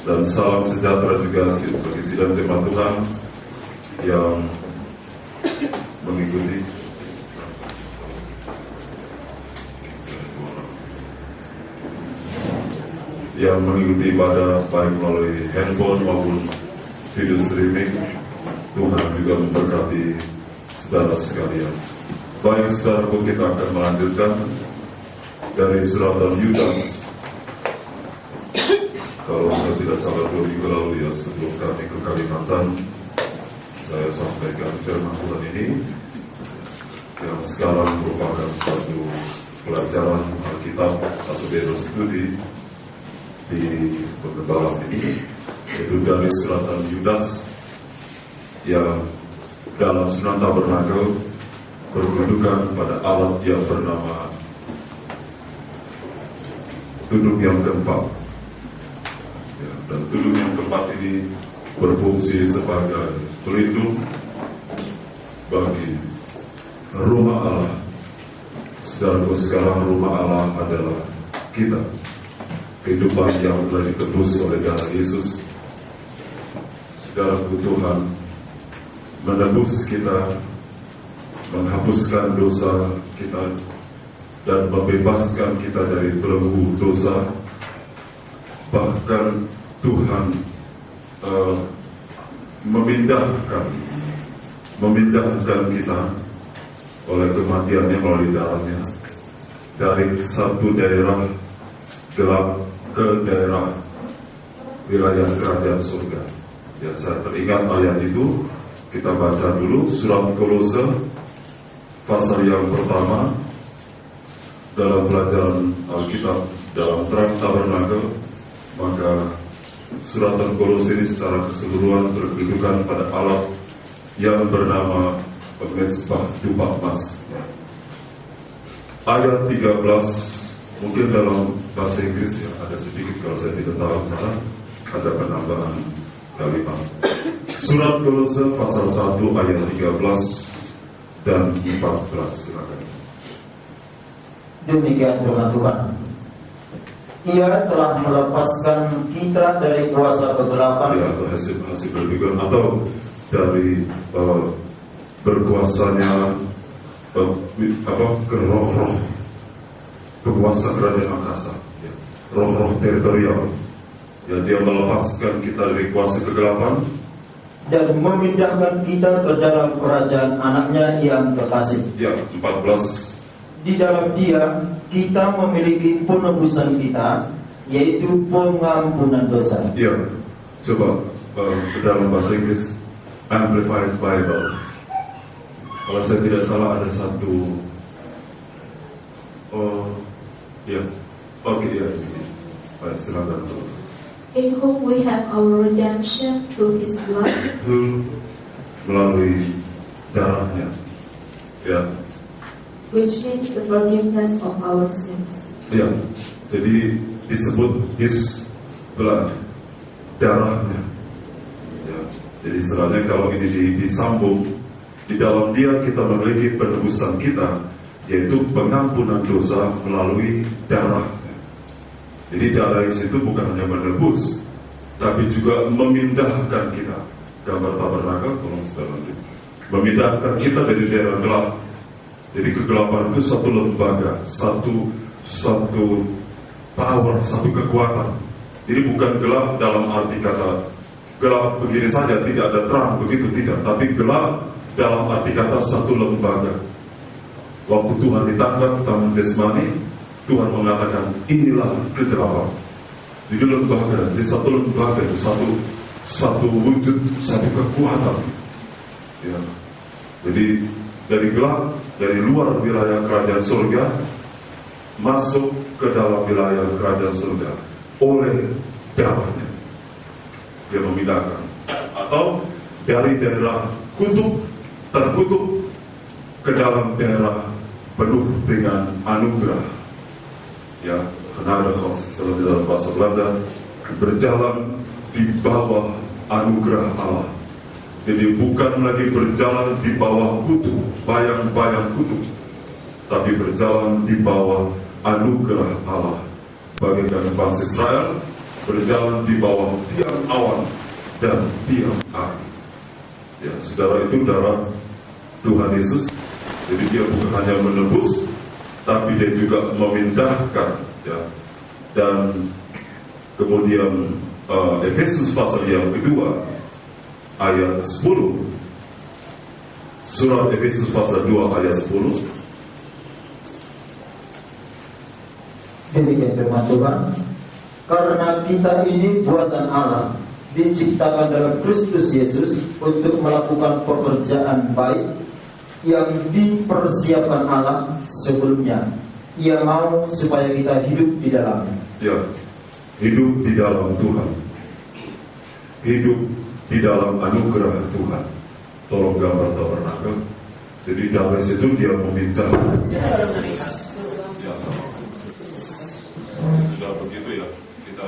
Dan salam sejahtera juga bagi sidang jemaat Tuhan yang mengikuti ibadah baik melalui handphone maupun video streaming. Tuhan juga memberkati saudara sekalian. Baik saudaraku, kita akan melanjutkan dari suratan Yudas. Kalau saya tidak salah 2 minggu lalu ya, sebelum kami ke Kalimantan, saya sampaikan firman Tuhan ini yang sekarang merupakan satu pelajaran Alkitab atau Bible studi di pengembalaan ini, yaitu dari suratan Yudas yang dalam Sunan Tabernakel berkedudukan pada alat yang bernama tudung yang keempat. Dan tudung yang keempat ini berfungsi sebagai pelindung bagi rumah Allah. Saudaraku, sekarang rumah Allah adalah kita. Kehidupan yang telah ditebus oleh darah Yesus. Saudaraku, Tuhan menebus kita, menghapuskan dosa kita, dan membebaskan kita dari belenggu dosa. Bahkan Tuhan memindahkan kita oleh kematiannya melalui darahnya dari satu daerah gelap ke daerah wilayah kerajaan surga. Ya, saya teringat ayat itu. Kita baca dulu surat Kolose pasal yang pertama dalam pelajaran Alkitab dalam Terang Tabernakel. Maka suratan Kolose ini secara keseluruhan berkedudukan pada alat yang bernama pemezbah dupa emas. Ayat 13, mungkin dalam bahasa Inggris ya, ada sedikit kalau saya tidak tahu salah, ada penambahan kalimat. Surat Kolose pasal 1 ayat 13 dan 14, silakan. Demikian firman Tuhan. Ia telah melepaskan kita dari kuasa kegelapan, ya, atau hasil berpikir atau dari berkuasanya ke roh-roh berkuasa kerajaan angkasa, ya, roh-roh teritorial. Ya, dia melepaskan kita dari kuasa kegelapan dan memindahkan kita ke dalam kerajaan anaknya yang kekasih. Ya, 14. Di dalam Dia kita memiliki penebusan kita, yaitu pengampunan dosa. Ya, coba dalam bahasa Inggris Amplified Bible. Kalau saya tidak salah ada satu. Yes, oke, ya. Baik, silakan. In whom we have our redemption through His blood. Itu melalui darahnya. Ya. Which means the forgiveness of our sins. Ya, jadi disebut His blood, darahnya. Ya, jadi istilahnya kalau ini disambung, di dalam Dia kita memiliki penebusan kita, yaitu pengampunan dosa melalui darah. Jadi darah itu bukan hanya menebus, tapi juga memindahkan kita. Gambar tabernakel, tolong sebentar lanjut. Memindahkan kita dari daerah gelap. Jadi kegelapan itu satu lembaga, satu power, satu kekuatan. Jadi bukan gelap dalam arti kata gelap begini saja, tidak ada terang, begitu tidak. Tapi gelap dalam arti kata satu lembaga. Waktu Tuhan ditangkap Taman Getsemani, Tuhan mengatakan inilah kegelapan. Jadi lembaga, jadi satu lembaga, satu wujud, satu kekuatan. Ya. Jadi dari gelap, dari luar wilayah kerajaan surga masuk ke dalam wilayah kerajaan surga oleh darahnya. Dia memindahkan. Atau dari daerah terkutuk ke dalam daerah penuh dengan anugerah. Ya, genade God, kalau di dalam bahasa Belanda, berjalan di bawah anugerah Allah. Jadi bukan lagi berjalan di bawah kutu, bayang-bayang kutu, tapi berjalan di bawah anugerah Allah. Bagaikan bangsa Israel berjalan di bawah tiang awan dan tiang air. Ya, saudara, itu darah Tuhan Yesus. Jadi dia bukan hanya menebus, tapi dia juga memindahkan. Ya. Dan kemudian Efesus pasal yang kedua ayat 10. Surat Efesus pasal 2 ayat 10. Demikian firman Tuhan. Karena kita ini buatan Allah, diciptakan dalam Kristus Yesus untuk melakukan pekerjaan baik yang dipersiapkan Allah sebelumnya. Ia mau supaya kita hidup di dalamnya. Ya, hidup di dalam Tuhan, hidup di dalam anugerah Tuhan. Tolong gambar tabernakel. Jadi dari situ dia meminta. Ya, sudah begitu ya. Kita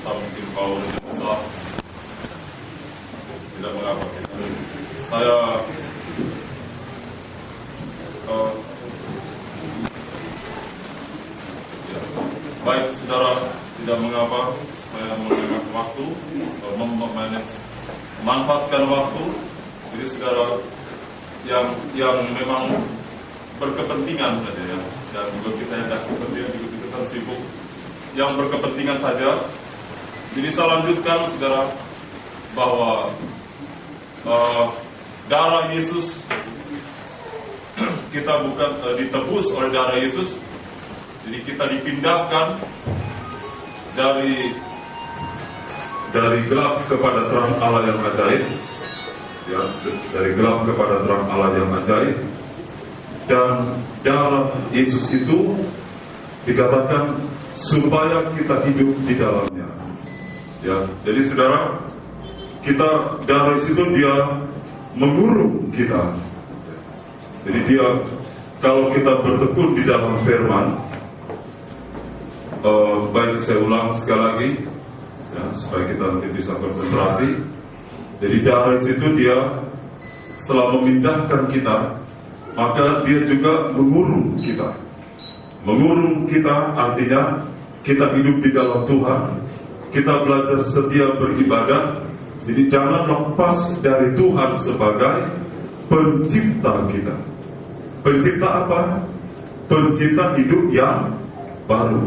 mungkin kalau lebih besar, tidak mengapa. Saya ya, baik saudara, tidak mengapa. Saya menggunakan waktu, memanfaatkan waktu. Jadi saudara yang memang berkepentingan saja ya, dan juga kita yang tidak kepentingan juga kita sibuk yang berkepentingan saja. Jadi saya lanjutkan saudara bahwa darah Yesus, kita bukan ditebus oleh darah Yesus. Jadi kita dipindahkan dari gelap kepada terang Allah yang ajaib, ya, dari gelap kepada terang Allah yang ajaib. Dan darah Yesus itu dikatakan supaya kita hidup di dalamnya. Ya, jadi saudara, darah Yesus itu dia mengurung kita. Jadi dia, kalau kita bertekun di dalam firman, baik saya ulang sekali lagi, ya, supaya kita nanti bisa konsentrasi. Jadi darah itu dia setelah memindahkan kita, maka dia juga mengurung kita. Mengurung kita artinya kita hidup di dalam Tuhan, kita belajar setia beribadah. Jadi jangan lepas dari Tuhan sebagai pencipta kita. Pencipta apa? Pencipta hidup yang baru.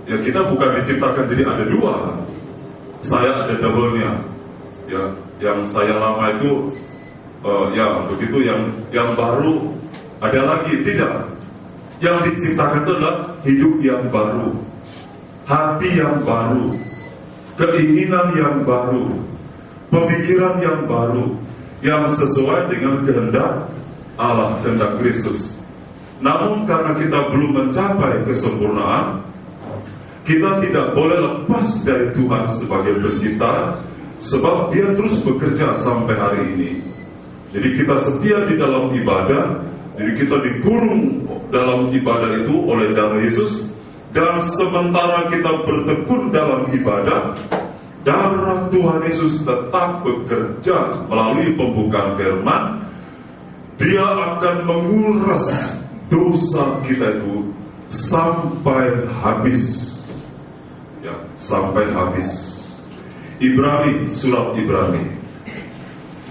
Ya, kita bukan diciptakan jadi ada dua. Saya ada double-nya. Ya, yang saya lama itu ya begitu, yang baru ada lagi, tidak. Yang diciptakan itu adalah hidup yang baru, hati yang baru, keinginan yang baru, pemikiran yang baru, yang sesuai dengan kehendak Allah, kehendak Kristus. Namun karena kita belum mencapai kesempurnaan, kita tidak boleh lepas dari Tuhan sebagai pencipta, sebab dia terus bekerja sampai hari ini. Jadi kita setia di dalam ibadah. Jadi kita dikurung dalam ibadah itu oleh darah Yesus. Dan sementara kita bertekun dalam ibadah, darah Tuhan Yesus tetap bekerja melalui pembukaan firman. Dia akan menguras dosa kita itu sampai habis. Ya, sampai habis. Ibrani, surat Ibrani.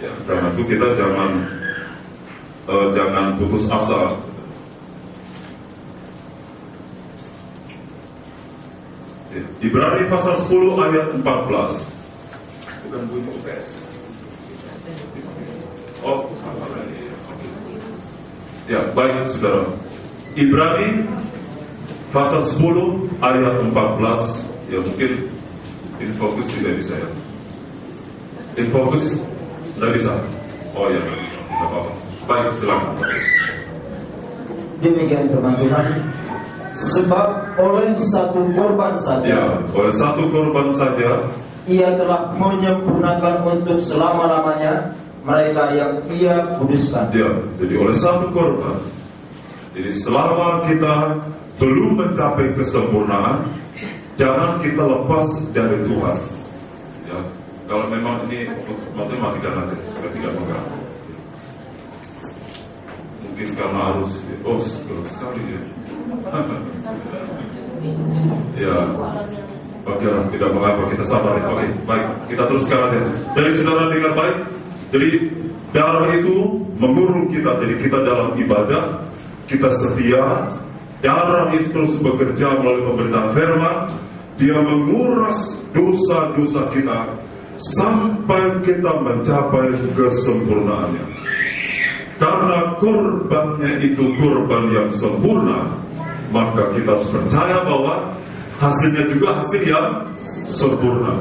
Ya, karena itu kita jangan putus asa. Ya, Ibrani pasal 10 ayat 14. Bukan bunyi UPS. Oh, ya, baik saudara. Ibrani pasal 10 ayat 14. Ya, mungkin Infokus tidak bisa ya. Infokus tidak bisa. Oh ya, tidak apa-apa. Baik, silakan. Demikian firman Tuhan. Sebab oleh satu korban saja, Ya, oleh satu korban saja, ia telah menyempurnakan untuk selama-lamanya mereka yang ia kuduskan. ya, jadi oleh satu korban. Jadi selama kita belum mencapai kesempurnaan, jangan kita lepas dari Tuhan. Ya, kalau memang ini matikan aja, supaya tidak mengganggu. Mungkin karena harus, berat sekali ya. Ya, oke, tidak mengapa, kita sabar. Oke, baik, kita teruskan aja. Jadi saudara dengar baik. Jadi darah itu mengurung kita. Jadi kita dalam ibadah, kita setia. Darah itu terus bekerja melalui pemberitaan firman. Dia menguras dosa-dosa kita sampai kita mencapai kesempurnaannya. Karena korbannya itu korban yang sempurna, maka kita harus percaya bahwa hasilnya juga hasil yang sempurna.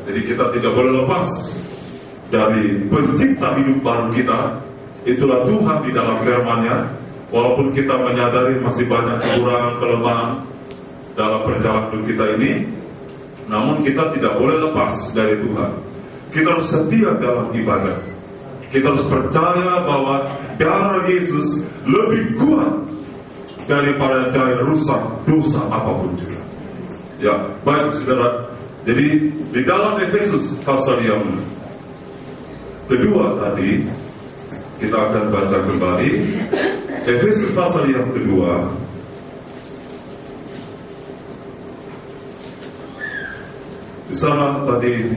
Jadi kita tidak boleh lepas dari pencipta hidup baru kita. Itulah Tuhan di dalam firman-Nya. Walaupun kita menyadari masih banyak kekurangan, kelemahan dalam perjalanan hidup kita ini, namun kita tidak boleh lepas dari Tuhan. Kita harus setia dalam ibadah. Kita harus percaya bahwa darah Yesus lebih kuat daripada daya rusak dosa apapun juga. Ya, baik saudara. Jadi di dalam Efesus pasal yang kedua tadi, kita akan baca kembali Efesus pasal yang kedua. Di sana tadi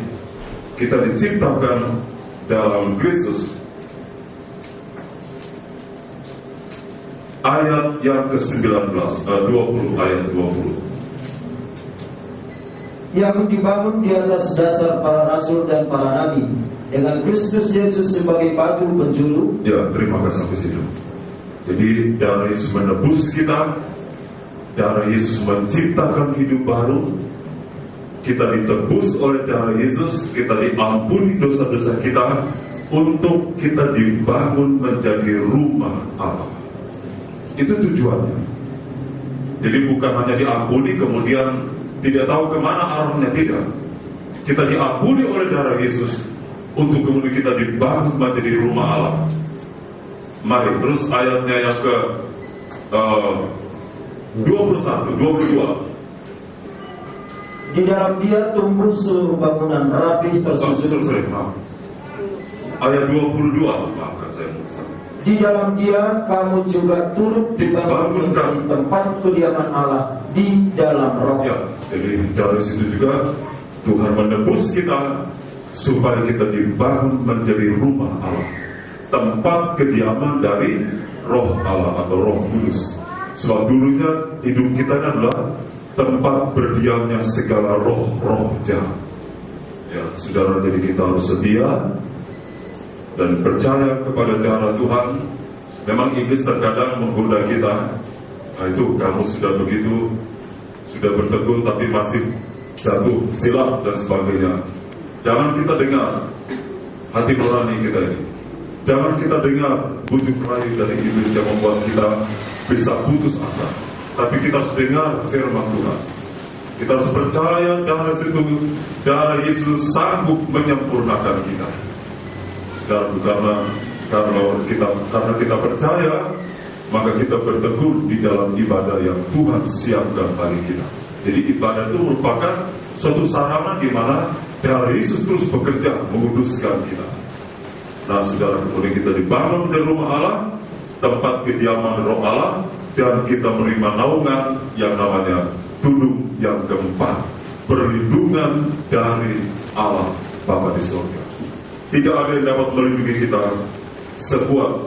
kita diciptakan dalam Kristus. Ayat yang ke-19, 20 ayat 20. Yang dibangun di atas dasar para rasul dan para nabi, dengan Kristus Yesus sebagai batu penjuru. Ya, terima kasih sampai situ. Jadi darah Yesus menebus kita, darah Yesus menciptakan hidup baru. Kita ditebus oleh darah Yesus, kita diampuni dosa-dosa kita, untuk kita dibangun menjadi rumah Allah. Itu tujuannya. Jadi bukan hanya diampuni kemudian tidak tahu kemana arahnya, tidak. Kita diampuni oleh darah Yesus untuk kemudian kita dibangun menjadi rumah Allah. Mari terus ayatnya yang ke 21, 22. Di dalam Dia tumbuh seluruh bangunan rapi tersusun. Ayat 22, maafkan saya. Di dalam Dia kamu juga turut dibangun menjadi tempat kediaman Allah di dalam Roh. Ya, jadi dari situ juga Tuhan menebus kita supaya kita dibangun menjadi rumah Allah, tempat kediaman dari Roh Allah atau Roh Kudus. Sebab dulunya hidup kita adalah tempat berdiamnya segala roh-roh jahat. Ya, saudara, jadi kita harus setia dan percaya kepada darah Tuhan. Memang iblis terkadang menggoda kita. Nah, itu kamu sudah begitu, sudah berteguh tapi masih jatuh silap dan sebagainya. Jangan kita dengar hati nurani kita ini. Jangan kita dengar bujuk rayu dari iblis yang membuat kita bisa putus asa. Tapi kita harus dengar firman Tuhan. Kita harus percaya darah Yesus sanggup menyempurnakan kita. Dan karena kita percaya, maka kita berteguh di dalam ibadah yang Tuhan siapkan bagi kita. Jadi ibadah itu merupakan suatu sarana di mana darah Yesus terus bekerja menguduskan kita. Nah, saudara, kemudian kita dibangun di rumah Allah, tempat kediaman Roh Allah, dan kita menerima naungan yang namanya duduk yang keempat, perlindungan dari Allah Bapa di surga. Tidak ada yang dapat melindungi kita sekuat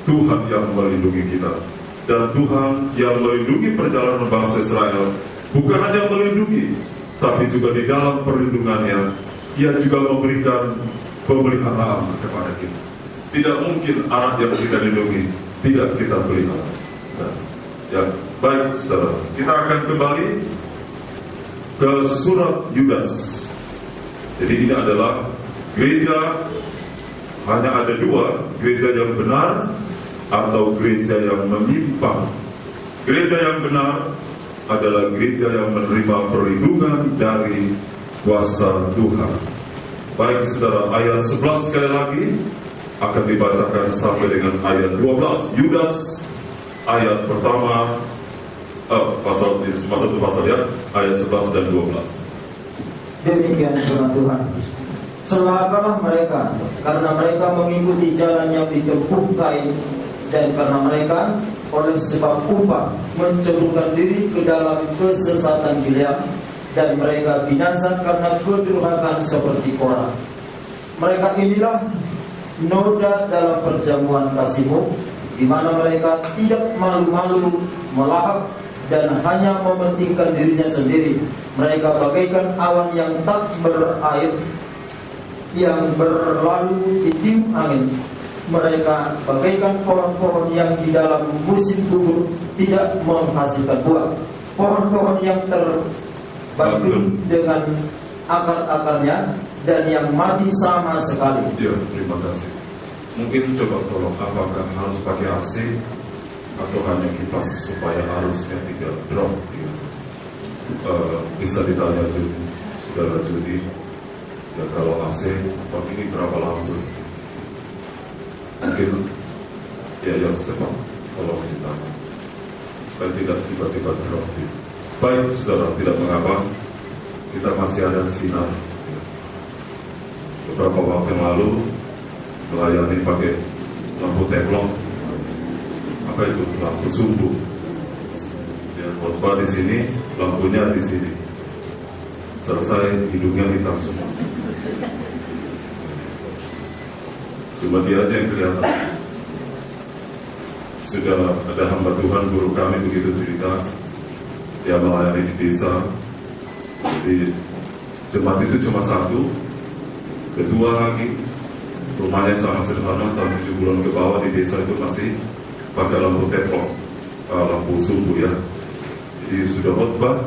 Tuhan yang melindungi kita. Dan Tuhan yang melindungi perjalanan bangsa Israel bukan hanya melindungi, tapi juga di dalam perlindungannya Ia juga memberikan pemeliharaan kepada kita. Tidak mungkin anak yang kita lindungi tidak kita pelihara. Ya, baik saudara, kita akan kembali ke surat Yudas. Jadi ini adalah gereja, hanya ada dua, gereja yang benar atau gereja yang menyimpang. Gereja yang benar adalah gereja yang menerima perlindungan dari kuasa Tuhan. Baik saudara, ayat 11 sekali lagi akan dibacakan sampai dengan ayat 12. Yudas ayat pertama, pasal ya, ayat 11 dan 12. Demikian firman Tuhan. Celakalah mereka, karena mereka mengikuti jalan yang ditempuh Kain, dan karena mereka oleh sebab upah menceburkan diri ke dalam kesesatan Bileam, dan mereka binasa karena kedurhakaan seperti Korah. Mereka inilah noda dalam perjamuan kasihmu, di mana mereka tidak malu-malu melahap dan hanya mementingkan dirinya sendiri. Mereka bagaikan awan yang tak berair, yang berlalu ditiup angin. Mereka bagaikan pohon-pohon yang di dalam musim gugur tidak menghasilkan buah, pohon-pohon yang terbatu dengan akar-akarnya dan yang mati sama sekali. Ya, terima kasih. Mungkin coba tolong, apakah harus pakai AC atau hanya kipas supaya arusnya tidak drop? Ya. Bisa ditanya Judi, saudara Judi. Ya, kalau AC, Pak ini berapa lama? Mungkin ya cepat, tolong ditanya supaya tidak tiba-tiba drop. Baik, saudara, tidak mengapa, kita masih ada sinar. Beberapa waktu yang lalu melayani pakai lampu teflon, apa itu, lampu sumbu. Ya, khotbah di sini, lampunya di sini. Selesai, hidungnya hitam semua. Cuma dia aja yang kelihatan. Sudah ada hamba Tuhan, guru kami begitu cerita, dia melayani di desa. Jadi jemaat itu cuma satu, kedua lagi, rumahnya sangat sederhana, tahun 7 bulan ke bawah di desa itu masih pakai lampu teflon, lampu sumbu ya. Jadi sudah khotbah,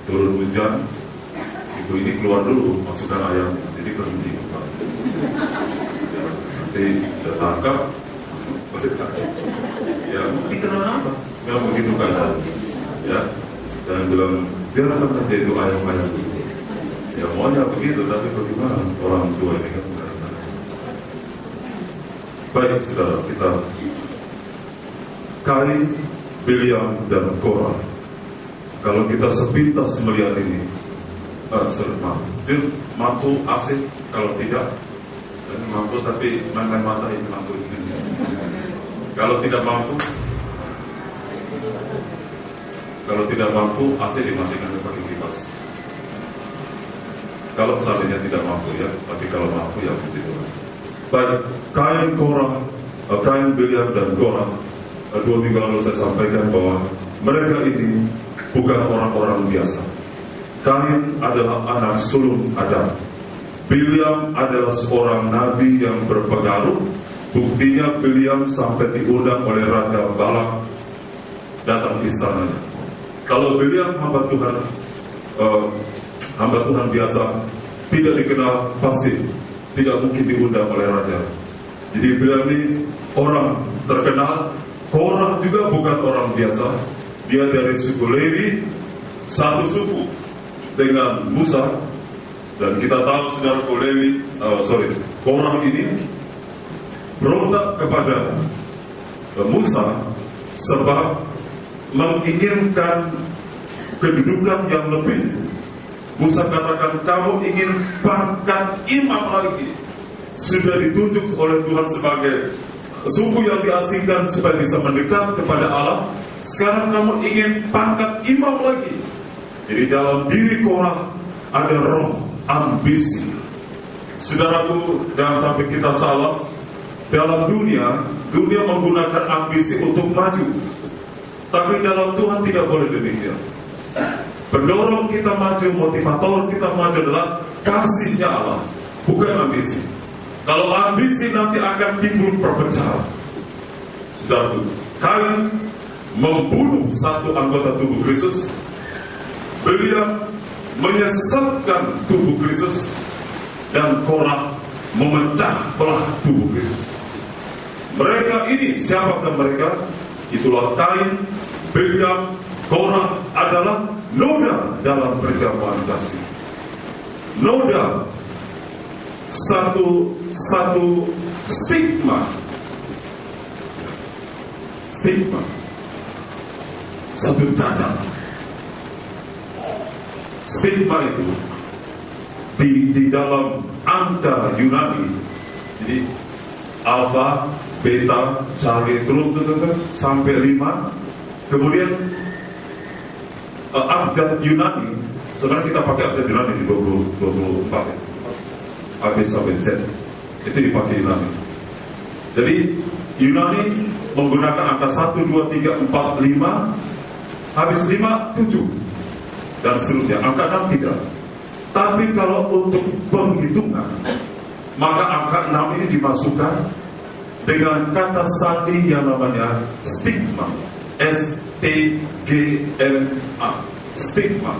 turun hujan, ibu ini keluar dulu, masukkan ayam, jadi berhenti. Ya, nanti sudah tangkap, ya ini kenapa? Memang begitu kan? Ya, dan bilang biar akan terjadi itu ayam-ayam dulu. Ya maunya begitu, tapi bagaimana orang tua ini kan? Baik, saudara, kita Kain, Bileam, dan Korah. Kalau kita sepintas melihat ini, mampu asik. Kalau tidak, mampu tapi main-main mata ini mampu. Kalau tidak mampu, AC dimatikan pakai kipas. Kalau seandainya tidak mampu ya, tapi kalau mampu ya begitu. Baik, Kain, Bileam, dan Korah. 2 minggu lalu saya sampaikan bahwa mereka ini bukan orang-orang biasa. Kain adalah anak sulung Adam. Bileam adalah seorang nabi yang berpengaruh. Buktinya Bileam sampai diundang oleh Raja Balak datang ke istananya. Kalau Bileam hamba Tuhan biasa, tidak dikenal, pasti tidak mungkin diundang oleh raja. Jadi Bileam ini orang terkenal. Korah juga bukan orang biasa. Dia dari suku Lewi, satu suku dengan Musa. Dan kita tahu saudaraku Korah ini berontak kepada Musa sebab menginginkan kedudukan yang lebih. Musa katakan, kamu ingin pangkat imam lagi. Sudah ditunjuk oleh Tuhan sebagai suku yang diasingkan supaya bisa mendekat kepada Allah. Sekarang kamu ingin pangkat imam lagi. Jadi dalam diri Korah ada roh ambisi. Saudaraku, jangan sampai kita salah. Dalam dunia menggunakan ambisi untuk maju. Tapi dalam Tuhan tidak boleh demikian. Pendorong kita maju, motivator kita maju adalah kasihnya Allah, bukan ambisi. Kalau ambisi nanti akan timbul perpecahan. Saudaraku, Kain membunuh satu anggota tubuh Kristus. Bileam menyesatkan tubuh Kristus, dan Korah memecah belah tubuh Kristus. Mereka ini, siapakah mereka? Itulah Kain, Bileam, Korah adalah noda dalam perjamuan kasih. Noda, satu stigma, satu cacat. Stigma itu di dalam angka Yunani, jadi alpha, beta, cari terus sampai 5. Kemudian abjad Yunani, sebenarnya kita pakai abjad Yunani di 24 ya. A, B sampai Z itu dipakai Yunani. Jadi Yunani menggunakan angka 1, 2, 3, 4, 5. Habis 5, 7 dan seterusnya. Angka 6 tidak. Tapi kalau untuk penghitungan, maka angka 6 ini dimasukkan dengan kata sandi yang namanya stigma. S-T-G-M-A. Stigma.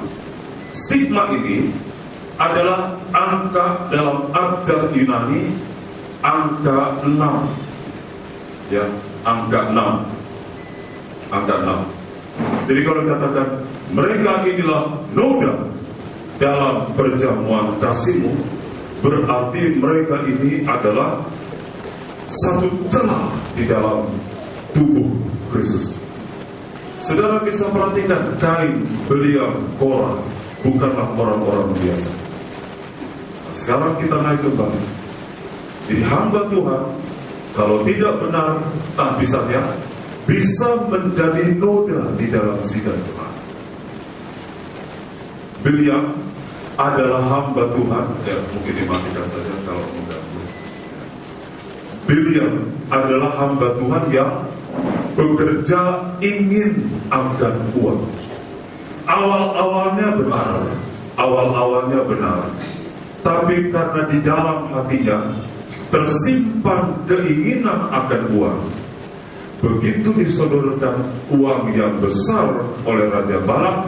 Stigma ini adalah angka dalam abjad Yunani, angka 6. Ya, angka 6. Angka 6. Jadi kalau dikatakan mereka inilah noda dalam perjamuan kasihmu, berarti mereka ini adalah satu celah di dalam tubuh Kristus. Saudara bisa perhatikan kain, beliau, Korah bukanlah orang-orang biasa. Nah, sekarang kita naik kembali. Jadi hamba Tuhan kalau tidak benar tahbisannya bisa menjadi noda di dalam sidang jemaat. Beliau adalah hamba Tuhan, ya mungkin dimatikan saja kalau mengganggu. Beliau adalah hamba Tuhan yang bekerja ingin akan uang. Awal-awalnya benar, tapi karena di dalam hatinya tersimpan keinginan akan uang. Begitu disodorkan uang yang besar oleh Raja Balak,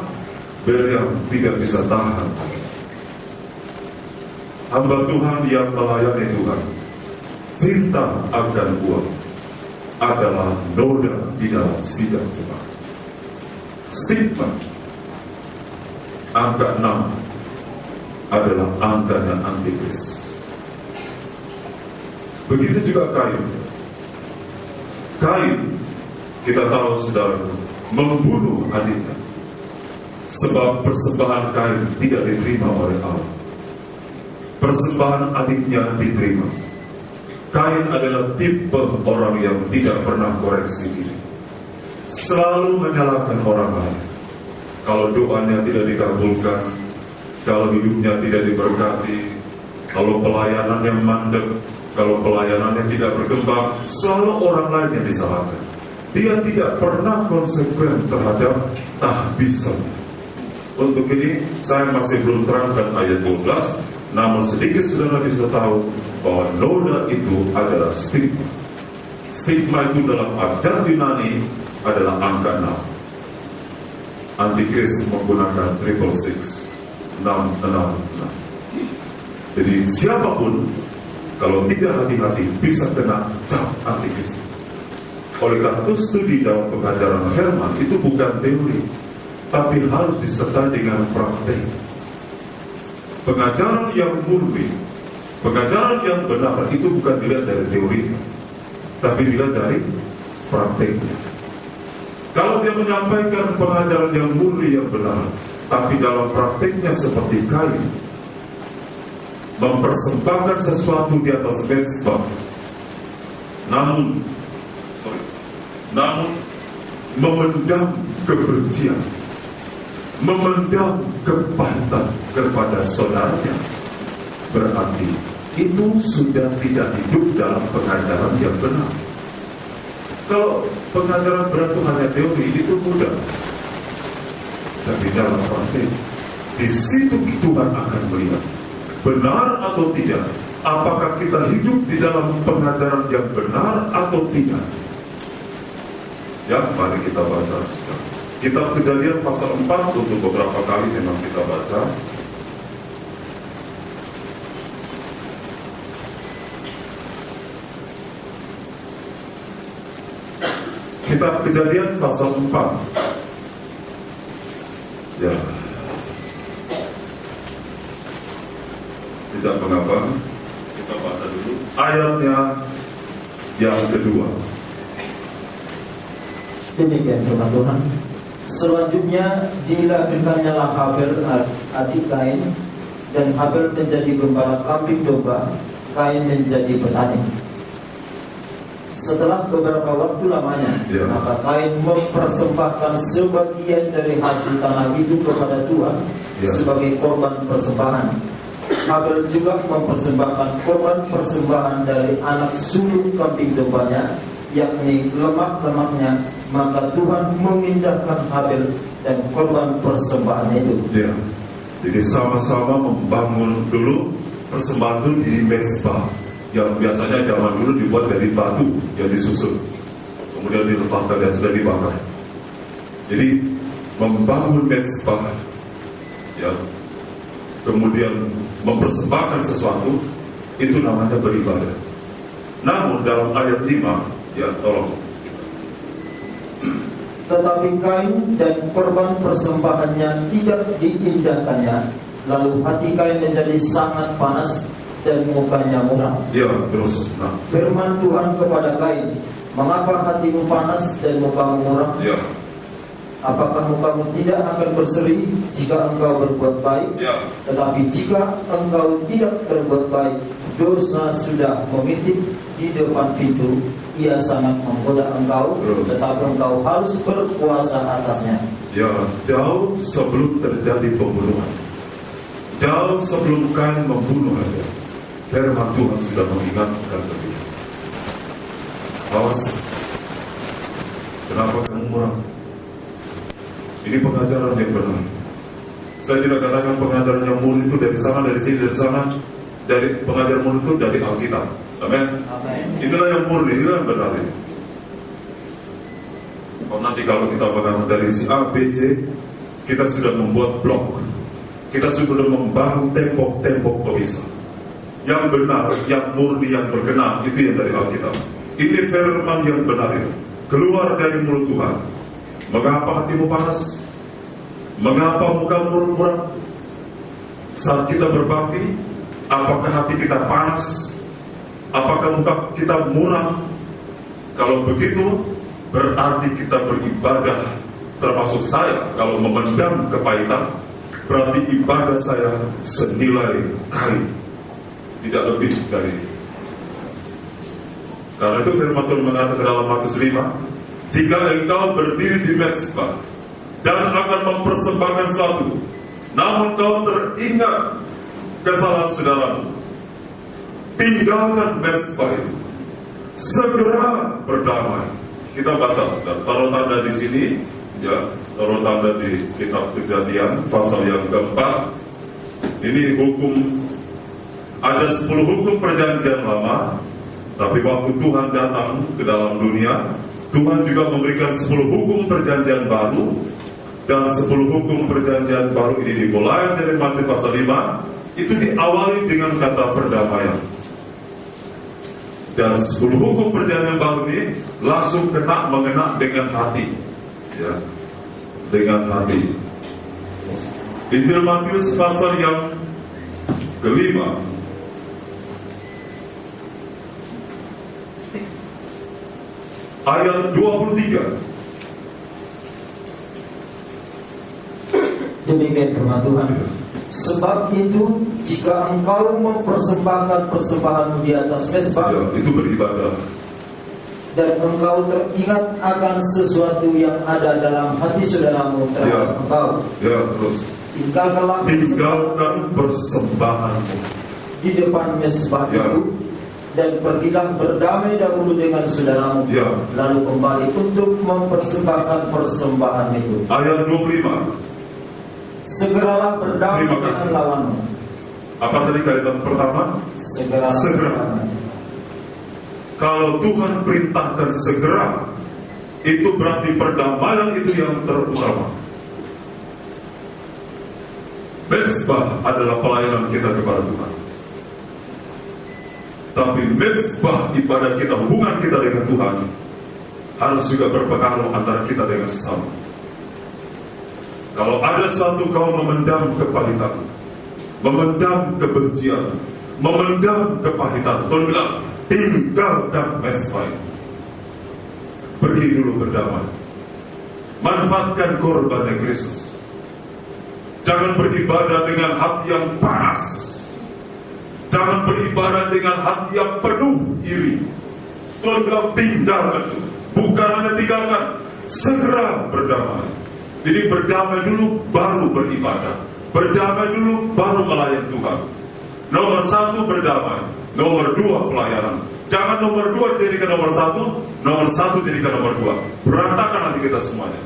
beliau tidak bisa tahan. Hamba Tuhan yang melayani Tuhan, cinta akan uang adalah noda di dalam sidang jemaat. Stigma, angka 6 adalah angkanya antikris. Begitu juga Kain. Kain, kita tahu saudara, membunuh adiknya. Sebab persembahan Kain tidak diterima oleh Allah. Persembahan adiknya diterima. Kain adalah tipe orang yang tidak pernah koreksi diri, selalu menyalahkan orang lain. Kalau doanya tidak dikabulkan, kalau hidupnya tidak diberkati, kalau pelayanannya mandek, kalau pelayanannya tidak berkembang, selalu orang lain yang disalahkan. Dia tidak pernah konsekuen terhadap tahbisannya. Untuk ini saya masih belum terangkan ayat 12, namun sedikit saudara bisa tahu bahwa noda itu adalah stigma. Stigma itu dalam abjad Yunani adalah angka 6. Antikris menggunakan 666, 666. Jadi siapapun kalau tidak hati-hati bisa kena cap antikris. Oleh karena itu studi dalam pengajaran firman itu bukan teori, tapi harus disertai dengan praktek. Pengajaran yang murni, pengajaran yang benar itu bukan dilihat dari teori, tapi dilihat dari prakteknya. Kalau dia menyampaikan pengajaran yang murni yang benar, tapi dalam prakteknya seperti Kain, mempersembahkan sesuatu di atas mezbah, namun memendam kebencian, memendam kepahitan kepada saudaranya, berarti itu sudah tidak hidup dalam pengajaran yang benar. Kalau pengajaran benar itu hanya teori, itu mudah, tapi dalam praktik, di situ Tuhan akan melihat benar atau tidak, apakah kita hidup di dalam pengajaran yang benar atau tidak. Ya, mari kita baca. Kitab Kejadian pasal 4 untuk beberapa kali memang kita baca. Kitab Kejadian pasal 4. Ya. Tidak mengapa, kita baca dulu ayatnya yang kedua. Demikian firman Tuhan. Selanjutnya dilahirkannya Habel adik Kain, dan Habel menjadi gembala kambing domba, Kain menjadi petani. Setelah beberapa waktu lamanya, maka Kain mempersembahkan sebagian dari hasil tanah itu kepada Tuhan sebagai korban persembahan. Habel juga mempersembahkan korban persembahan dari anak sulung kambing dombanya, yakni lemak-lemaknya. Maka Tuhan memindahkan Habel dan korban persembahan itu. Jadi sama-sama membangun dulu persembahan itu di Mezbah, yang biasanya zaman dulu dibuat dari batu yang disusun, kemudian diletakkan dan sudah dibakar. Jadi membangun Mezbah, kemudian mempersembahkan sesuatu, itu namanya beribadah. Namun dalam ayat 5, tolong. Tetapi Kain dan korban persembahannya tidak diindahkannya. Lalu hati Kain menjadi sangat panas dan mukanya muram. Terus. Firman Tuhan kepada Kain, mengapa hatimu panas dan mukamu muram? Apakah mukamu tidak akan berseri jika engkau berbuat baik? Tetapi jika engkau tidak berbuat baik, dosa sudah mengintip di depan pintu. Ia sangat menggoda engkau, tetapi engkau harus berkuasa atasnya. Jauh sebelum terjadi pembunuhan, jauh sebelum Kain membunuh Habel, firman Tuhan sudah mengingatkan dia. Awas, kenapa kamu muram? Ini pengajaran yang benar. Saya tidak katakan pengajaran yang murni itu dari sana, dari sini, dari sana. Dari pengajaran murni itu dari Alkitab. Amin. Itulah yang murni, itulah yang benar. Nanti kalau kita mengatakan dari si A, B, C, kita sudah membuat blok, kita sudah membangun tembok-tembok pemisah. Yang benar, yang murni, yang berkenan, itu yang dari Alkitab. Ini firman yang benar itu, keluar dari mulut Tuhan. Mengapa hatimu panas? Mengapa mukamu muram? Saat kita berbakti, apakah hati kita panas? Apakah muka kita muram? Kalau begitu, berarti kita beribadah, termasuk saya, kalau memendam kepahitan, berarti ibadah saya senilai kain, tidak lebih dari itu. Karena itu firman Tuhan mengatakan dalam Matius 5, jika engkau berdiri di Mezbah dan akan mempersembahkan sesuatu, namun kau teringat kesalahan saudaramu, tinggalkan Mezbah itu, segera berdamai. Kita baca, saudara, taruh tanda di sini, taruh tanda di kitab Kejadian pasal yang keempat. Ini hukum, ada 10 hukum perjanjian lama, tapi waktu Tuhan datang ke dalam dunia, Tuhan juga memberikan 10 hukum perjanjian baru. Dan 10 hukum perjanjian baru ini dimulai dari Matius pasal 5, itu diawali dengan kata perdamaian. Dan 10 hukum perjanjian baru ini langsung mengena dengan hati, dengan hati. Injil Matius pasal yang kelima, ayat 23. Demikian firman Tuhan. Sebab itu, jika engkau mempersembahkan persembahanmu di atas mezbah, itu beribadah, dan engkau teringat akan sesuatu yang ada dalam hati saudaramu terhadap engkau, terus tinggalkan persembahanmu di depan mezbah itu, dan pergilah berdamai dahulu dengan saudaramu, lalu kembali untuk mempersembahkan persembahan itu. Ayat 25. Segeralah berdamai dengan lawanmu. Apa tadi kaitan pertama? Segera. Kalau Tuhan perintahkan segera, itu berarti perdamaian itu yang terutama. Mezbah adalah pelayanan kita kepada Tuhan. Tapi mezbah ibadah kita, hubungan kita dengan Tuhan, harus juga berpengaruh antara kita dengan sesama. Kalau ada suatu kau memendam kepahitan, memendam kebencian, memendam kepahitan, Tuhan bilang, tinggalkan mezbah. Pergi dulu berdamai. Manfaatkan korbannya Kristus. Jangan beribadah dengan hati yang panas. Jangan beribadah dengan hati yang penuh iri. Tuhan bilang tinggalkan itu. Bukan hanya tinggalkan, segera berdamai. Jadi berdamai dulu baru beribadah. Berdamai dulu baru melayani Tuhan. Nomor 1 berdamai. Nomor 2 pelayanan. Jangan nomor 2 jadikan nomor 1, nomor 1 jadikan nomor 2. Berantakan nanti kita semuanya.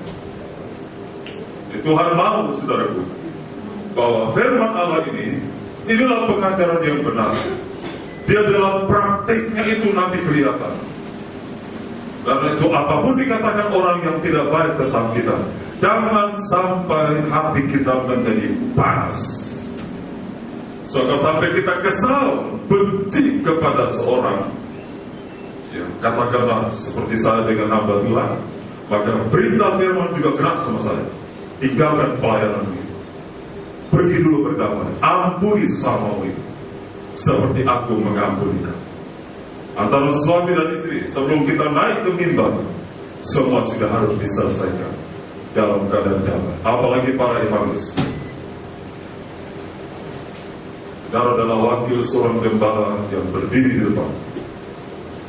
Tuhan mau, saudaraku, bahwa firman Allah inilah pengajaran yang benar. Dia dalam praktiknya itu nanti kelihatan. Karena itu apapun dikatakan orang yang tidak baik tentang kita, jangan sampai hati kita menjadi panas. Sampai kita kesal, benci kepada seorang. Ya, katakanlah seperti saya dengan hamba Tuhan, maka perintah firman juga kena sama saya. Tinggalkan pelayanan itu. Pergi dulu berdamai. Ampuni sesamamu itu, seperti aku mengampuni kamu. Antara suami dan istri, sebelum kita naik ke mimbar, semua sudah harus diselesaikan dalam keadaan damai. Apalagi para evangelis. Saudara adalah wakil seorang gembala yang berdiri di depan.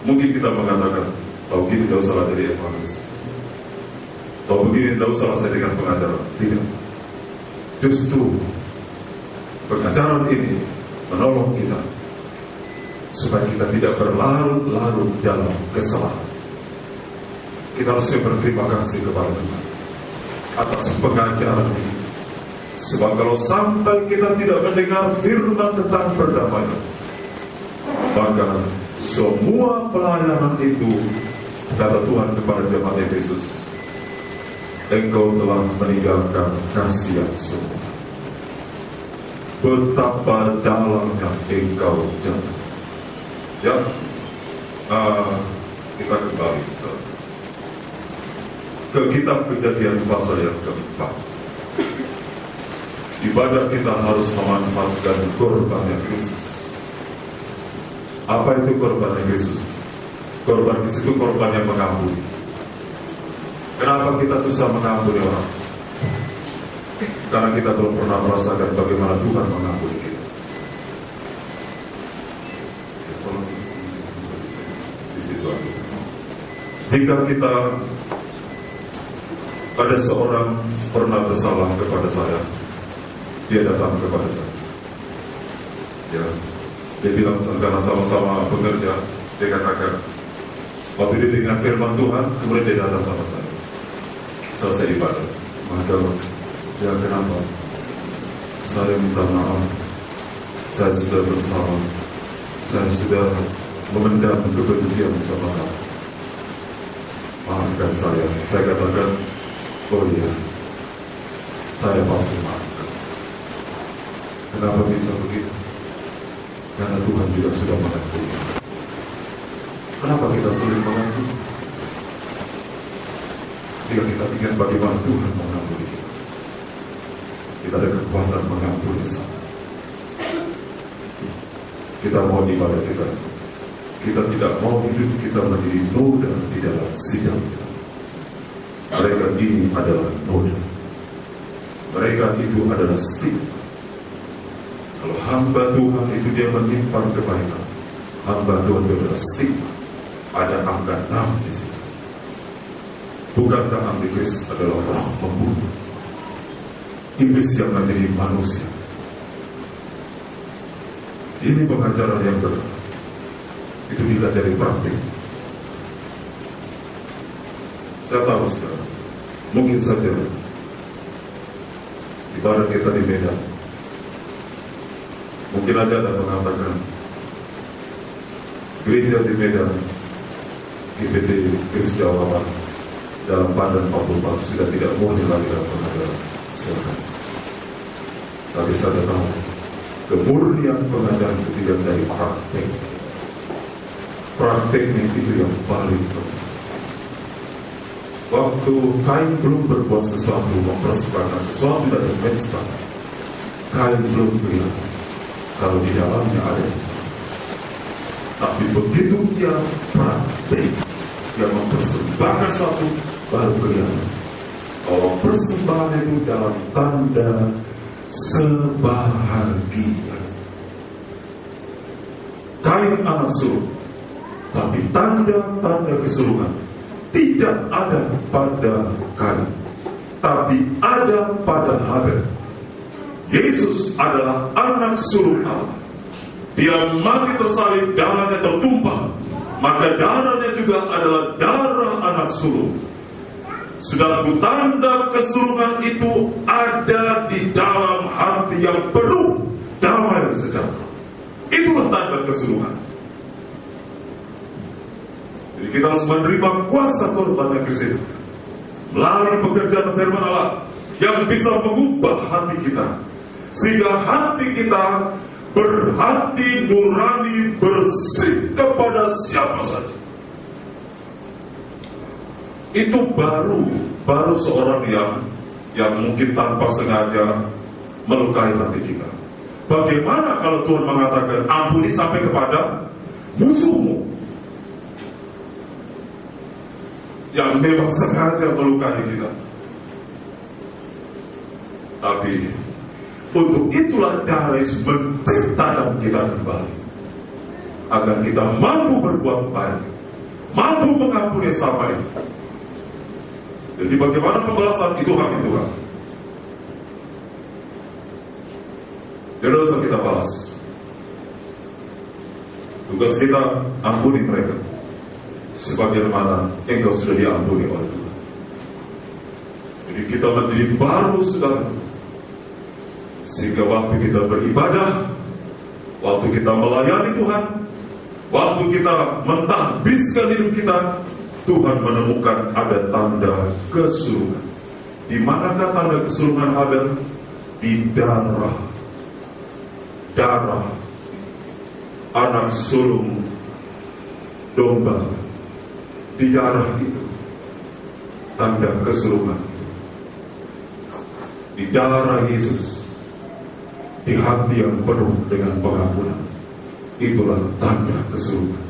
Mungkin kita mengatakan, tahu gini tidak usah jadi evangelis, tahu begini tidak usah saya dengan pengajaran. Tidak. Justru pengajaran ini menolong kita supaya kita tidak berlarut-larut dalam kesalahan. Kita harus berterima kasih kepada Tuhan atas pengajaran ini. Sebab kalau sampai kita tidak mendengar firman tentang perdamaian, maka semua pelayanan itu, kata Tuhan kepada jemaat Efesus, engkau telah meninggalkan kasih yang sempurna. Betapa dalamnya engkau jatuh. Ya, kita kembali ke kitab Kejadian pasal yang keempat. Ibadah kita harus memanfaatkan korbannya Kristus. Apa itu korbannya Kristus? Korban Kristus itu korban yang mengampuni. Kenapa kita susah mengampuni orang? Karena kita belum pernah merasakan bagaimana Tuhan mengampuni kita. Di situ aku. Jika kita ada seorang pernah bersalah kepada saya, dia datang kepada saya. Ya, dia bilang karena sama-sama bekerja, dia katakan, waktu dia dengan firman Tuhan, kemudian dia datang sama saya. Selesai ibadah, maka ya kenapa? Saya minta maaf, saya sudah bersalah, saya sudah memendam kebencian sama kamu. Maafkan saya. Saya katakan, oh iya, saya pasti maafkan. Kenapa bisa begitu? Karena Tuhan juga sudah mengampuni. Kenapa kita sulit mengampuni? Jika kita ingat bagaimana Tuhan mengampuni kita ada kekuatan mengampuni sama. Kita mau ibadah kita tidak mau hidup kita menjadi noda di dalam sidang. Mereka ini adalah noda. Mereka itu adalah stigma. Kalau hamba Tuhan itu dia menyimpan kebaikan, hamba Tuhan itu adalah stigma. Ada angka 6 di sini. Bukankah antikris adalah roh pembunuh? Iblis yang menjadi manusia. Ini pengajaran yang benar. Itu dilihat dari praktik. Saya tahu sekarang, mungkin saja ibadah kita di Medan, mungkin aja ada mengatakan gereja di Medan, GPT Kris Jawa Barat dalam Pandan 44 sudah tidak murni lagi dalam pengajaran. Silakan. Tapi saya tahu kemurnian pengajaran ketiga dari praktek. Prakteknya itu yang paling penting. Waktu Kain belum berbuat sesuatu, mempersembahkan sesuatu dari semesta, Kain belum kelihatan kalau di dalamnya ada sesuatu. Tapi begitu dia praktek, dia mempersembahkan sesuatu, baru kelihatan bahwa persembahan itu dalam tanda sebahagia. Kain anak sulung Tapi tanda-tanda keseluruhan tidak ada pada Kain, tapi ada pada Habel. Yesus adalah anak sulung Allah. Dia mati tersalib, darahnya tertumpah, maka darahnya juga adalah darah anak sulung. Saudaraku, tanda keseluruhan itu ada di dalam hati yang penuh damai dan sejahtera. Itulah tanda keseluruhan. Jadi kita harus menerima kuasa korbannya Kristus melalui pekerjaan firman Allah yang bisa mengubah hati kita, sehingga hati kita berhati nurani, bersih kepada siapa saja. Itu baru seorang yang mungkin tanpa sengaja melukai hati kita. Bagaimana kalau Tuhan mengatakan ampuni sampai kepada musuhmu yang memang sengaja melukai kita? Tapi untuk itulah darah Yesus menciptakan kita kembali, agar kita mampu berbuat baik, mampu mengampuni sampai. Jadi bagaimana pembalasan itu hak Tuhan. Jadi dosa kita balas. Tugas kita ampuni mereka sebagaimana engkau sudah diampuni oleh Tuhan. Jadi kita menjadi baru, saudara, sehingga waktu kita beribadah, waktu kita melayani Tuhan, waktu kita mentahbiskan hidup kita, Tuhan menemukan ada tanda keseluruhan. Di manakah tanda keseluruhan ada? Di darah anak sulung domba. Di darah itu tanda keseluruhan. Di darah Yesus, di hati yang penuh dengan pengampunan, itulah tanda keseluruhan.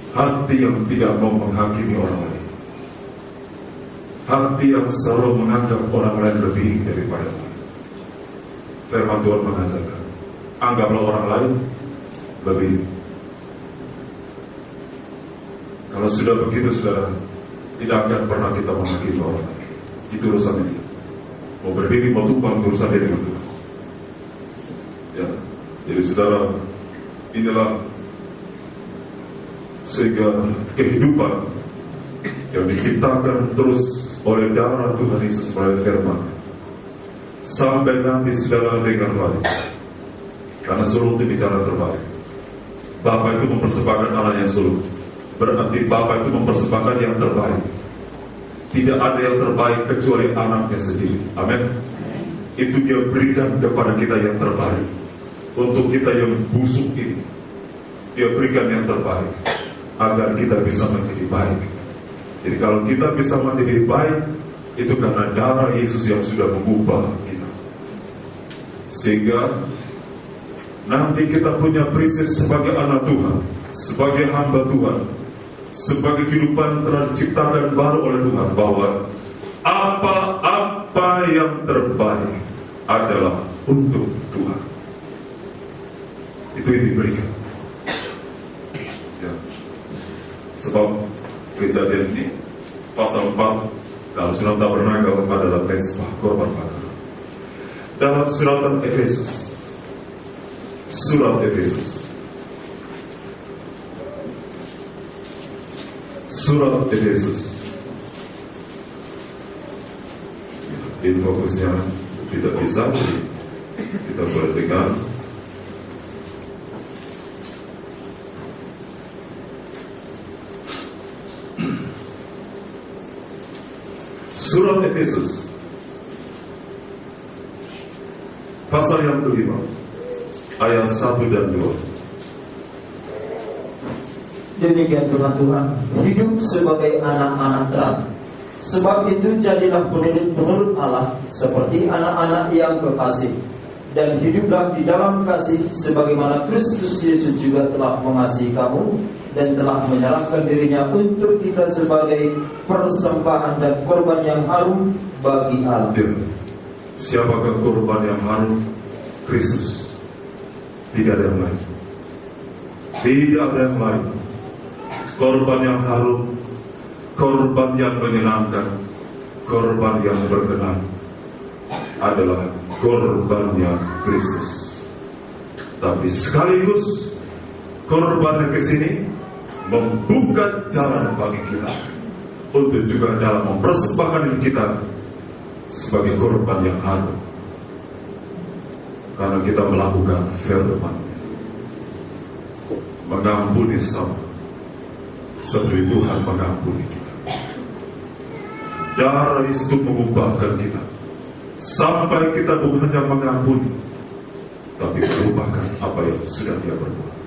Hati yang tidak mau menghakimi orang lain, hati yang selalu menganggap orang lain lebih daripada Tuhan. Firman Tuhan mengajarkan, anggaplah orang lain lebih. Kalau sudah begitu, saudara, tidak akan pernah kita menghakimi orang lain. Itu urusan ini. Mau berdiri, mau tumpang, urusan dia dengan Tuhan. Ya, jadi saudara, inilah sehingga kehidupan yang diciptakan terus oleh darah Tuhan Yesus melalui firman, sampai nanti saudara dengar baik, karena sulung itu bicara terbaik. Bapa itu mempersembahkan anaknya sulung, berarti Bapa itu mempersembahkan yang terbaik. Tidak ada yang terbaik kecuali anaknya sendiri. Amin. Itu dia berikan kepada kita yang terbaik. Untuk kita yang busuk ini, dia berikan yang terbaik agar kita bisa menjadi baik. Jadi kalau kita bisa menjadi baik, itu karena darah Yesus yang sudah mengubah kita. Sehingga nanti kita punya prinsip sebagai anak Tuhan, sebagai hamba Tuhan, sebagai kehidupan telah diciptakan baru oleh Tuhan, bahwa apa-apa yang terbaik adalah untuk Tuhan. Itu yang diberikan. Sebab kejadian ini pasal 4 dalam surat Tabernakel adalah mezbah korban bakar. Dalam surat Efesus, ini fokusnya tidak bisa, kita boleh dengar. Surat Efesus pasal yang kelima, ayat 1 dan 2. Demikian firman Tuhan, hidup sebagai anak-anak terang. Sebab itu jadilah penurut Allah seperti anak-anak yang kekasih, dan hiduplah di dalam kasih sebagaimana Kristus Yesus juga telah mengasihi kamu dan telah menyerahkan dirinya untuk kita sebagai persembahan dan korban yang harum bagi Allah. Siapakah korban? korban yang harum, Kristus. Tidak ada yang lain. Tidak ada yang lain. Korban yang harum, korban yang menyenangkan, korban yang berkenan adalah korbannya Kristus. Tapi sekaligus korbannya ke sini membuka jalan bagi kita untuk juga dalam mempersembahkan diri kita sebagai korban yang harum, karena kita melakukan firman, mengampuni sama seperti Tuhan mengampuni kita. Darah Yesus mengubahkan kita sampai kita bukan hanya mengampuni, tapi melupakan apa yang sudah Dia berbuat.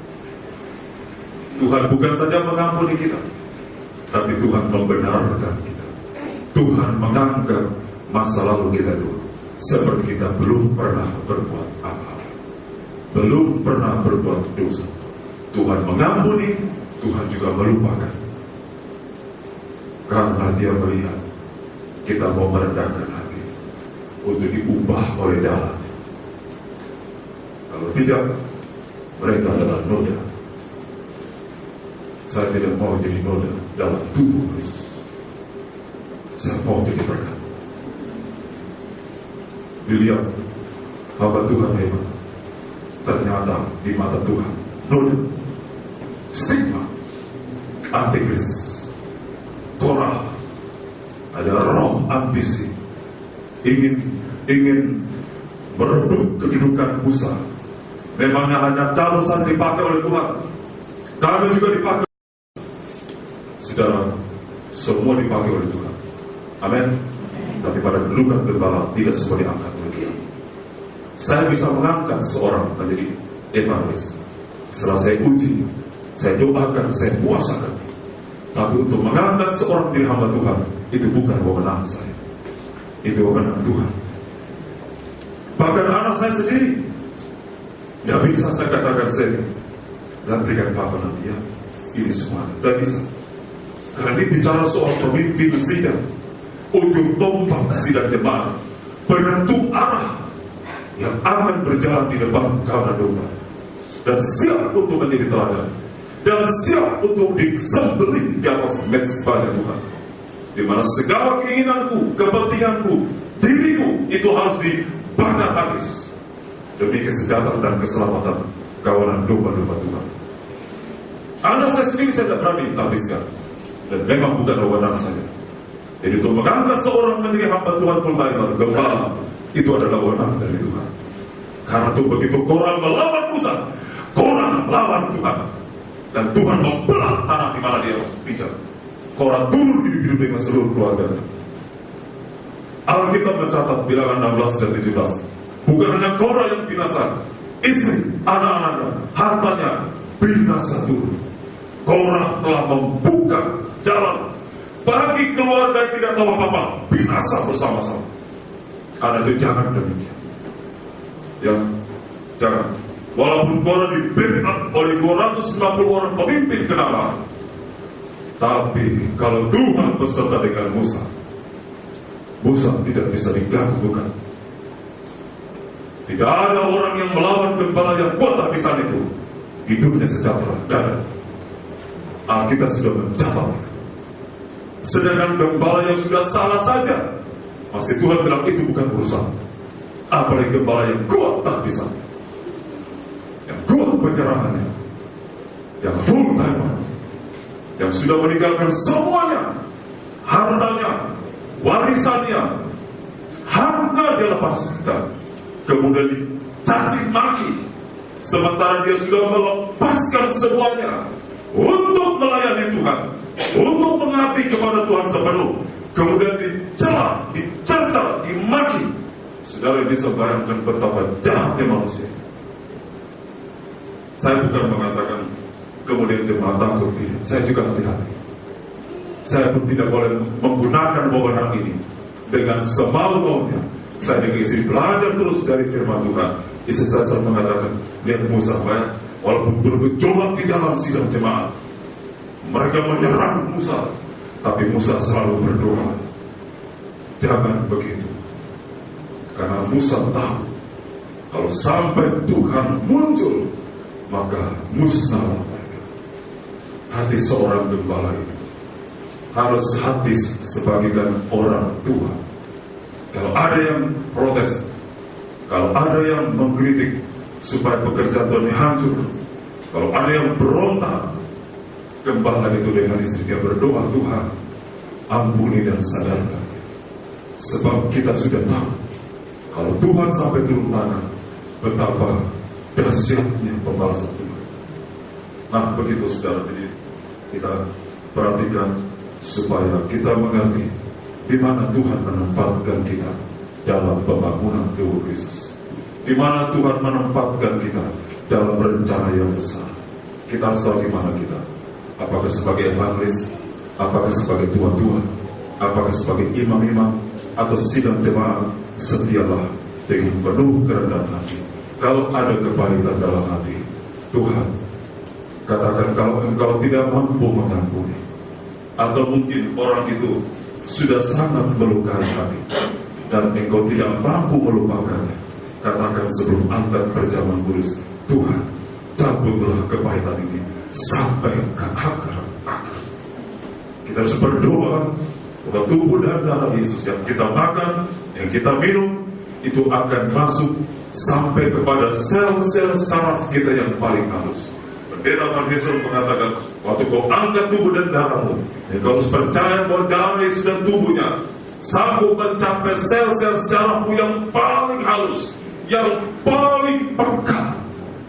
Tuhan bukan saja mengampuni kita, tapi Tuhan membenarkan kita. Tuhan menganggap masa lalu kita dulu seperti kita belum pernah berbuat apa-apa, belum pernah berbuat dosa. Tuhan mengampuni, Tuhan juga melupakan, karena Dia melihat kita mau merendahkan hati untuk diubah oleh dalam. Kalau tidak, mereka adalah noda. Saya tidak mau jadi noda dalam tubuh Kristus. Saya mau jadi berkat. Dilihat hamba Tuhan hebat, ternyata di mata Tuhan noda, stigma, antikris, Korah, ada roh ambisi, ingin merebut kedudukan Musa. Memangnya hanya Daud saja dipakai oleh Tuhan, kami juga dipakai. Saudara, semua dipakai oleh Tuhan. Amin. Tapi pada kedudukan gembala tidak semua diangkat oleh Tuhan. Saya bisa mengangkat seorang menjadi evangelis setelah saya uji, saya doakan, saya puasakan. Tapi untuk mengangkat seorang menjadi hamba Tuhan, itu bukan wewenang saya, itu wewenang Tuhan. Bahkan anak saya sendiri tidak bisa saya katakan saya dan berikan apa nanti ya, ini semua tidak bisa. Karena ini bicara soal pemimpin sidang, ujung tombak sidang jemaat, penentu arah yang akan berjalan di depan kawanan domba, dan siap untuk menjadi teladan, dan siap untuk disembelih di atas mezbahnya Tuhan, di mana segala keinginanku, kepentinganku, diriku itu harus dibakar habis demi kesejahteraan dan keselamatan kawanan domba-domba Tuhan. Anak saya sendiri saya tidak berani habiskan, dan memang bukan wewenang saya. Jadi untuk mengangkat seorang menjadi hamba Tuhan full-timer, gembala, itu adalah wewenang dari Tuhan. Karena itu begitu Korah melawan Musa, Korah melawan Tuhan, dan Tuhan membelah tanah di mana dia bicara. Korah turun hidup dengan seluruh keluarganya. Alkitab mencatat bilangan 16 dan 17, bukan hanya Korah yang binasa, istri, anak-anaknya, hartanya binasa turun. Korah telah membuka jalan bagi keluarga yang tidak tahu apa-apa binasa bersama-sama. Karena itu jangan demikian. Ya, jangan. Walaupun Korah di-backup oleh 250 orang pemimpin kenalan, tapi kalau Tuhan beserta dengan Musa, Musa tidak bisa diganggukan. Tidak ada orang yang melawan gembala yang kuat habisan itu, hidupnya sejahtera. Dan Alkitab sudah mencatat. Sedangkan gembala yang sudah salah saja, masih Tuhan bilang itu bukan urusan. Apalagi gembala yang kuat habisan, yang kuat penyerahannya, yang full timer, yang sudah meninggalkan semuanya, hartanya, warisannya, harga dia lepaskan, kemudian dicaci maki, sementara dia sudah melepaskan semuanya untuk melayani Tuhan, untuk mengabdi kepada Tuhan sepenuh, kemudian dicela, dicerca, dimaki. Saudara bisa bayangkan betapa jahatnya manusia. Saya bukan mengatakan kemudian jemaat takut, tidak. Saya juga hati-hati. Saya pun tidak boleh menggunakan wewenang ini dengan semau-maunya. Saya dengan istri belajar terus dari firman Tuhan. Istri saya selalu mengatakan, lihat Musa, walaupun bergejolak di dalam sidang jemaat, mereka menyerang Musa, tapi Musa selalu berdoa. Jangan begitu, karena Musa tahu kalau sampai Tuhan muncul, maka musnahlah mereka. hati seorang gembala itu harus hati sebagaikan orang tua. Kalau ada yang protes, kalau ada yang mengkritik supaya pekerjaan Tuhan hancur, kalau ada yang berontak, gembala itu dengan istrinya berdoa, Tuhan ampuni dan sadarkan. Sebab kita sudah tahu, kalau Tuhan sampai turun tangan, betapa dahsyatnya pembalasan Tuhan. Nah begitu saudara, jadi kita perhatikan supaya kita mengerti di mana Tuhan menempatkan kita dalam pembangunan tubuh Kristus, di mana Tuhan menempatkan kita dalam rencana yang besar. Kita harus tahu di mana kita, apakah sebagai evangelis, apakah sebagai tuan-tuan, apakah sebagai imam-imam, atau sidang jemaat. Setialah dengan penuh kerendahan hati. Kalau ada kepalitan dalam hati, Tuhan katakan, kalau engkau tidak mampu mengampuni, atau mungkin orang itu sudah sangat melukai hati dan engkau tidak mampu melupakannya, katakan sebelum angkat perjamuan kudus, Tuhan cabutlah kepahitan ini sampai ke akar-akar. Kita harus berdoa bahwa tubuh dan darah Yesus yang kita makan, yang kita minum, itu akan masuk sampai kepada sel-sel saraf kita yang paling halus. Pendeta Van Hessel mengatakan, waktu kau angkat tubuh dan darahmu, kau harus percaya bahwa darah Yesus dan tubuhnya sanggup mencapai sel-sel sarafmu yang paling halus, yang paling pekat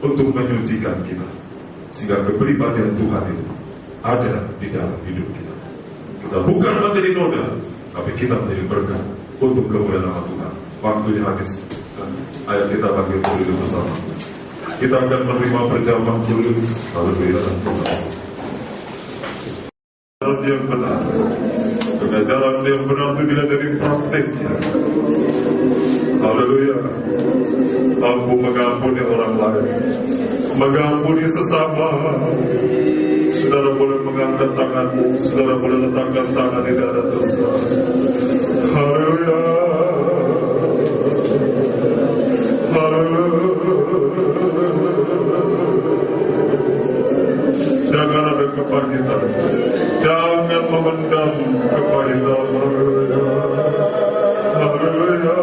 untuk menyucikan kita, sehingga kepribadian Tuhan itu ada di dalam hidup kita. Kita bukan menjadi noda, tapi kita menjadi berkat untuk kemuliaan nama Tuhan. Waktunya habis, ayo kita bangkit dulu bersama. Kita akan menerima perjamuan kudus. Haleluya. Pengajaran yang benar, pengajaran yang benar itu bila dari prakteknya. Haleluya. Mampu mengampuni orang lain, mengampuni sesama. Saudara boleh mengangkat tanganmu, saudara boleh letakkan tangan di dada terserah. Haleluya. Jangan ada kepahitan, jangan memendam kepahitan. Haleluya. Haleluya.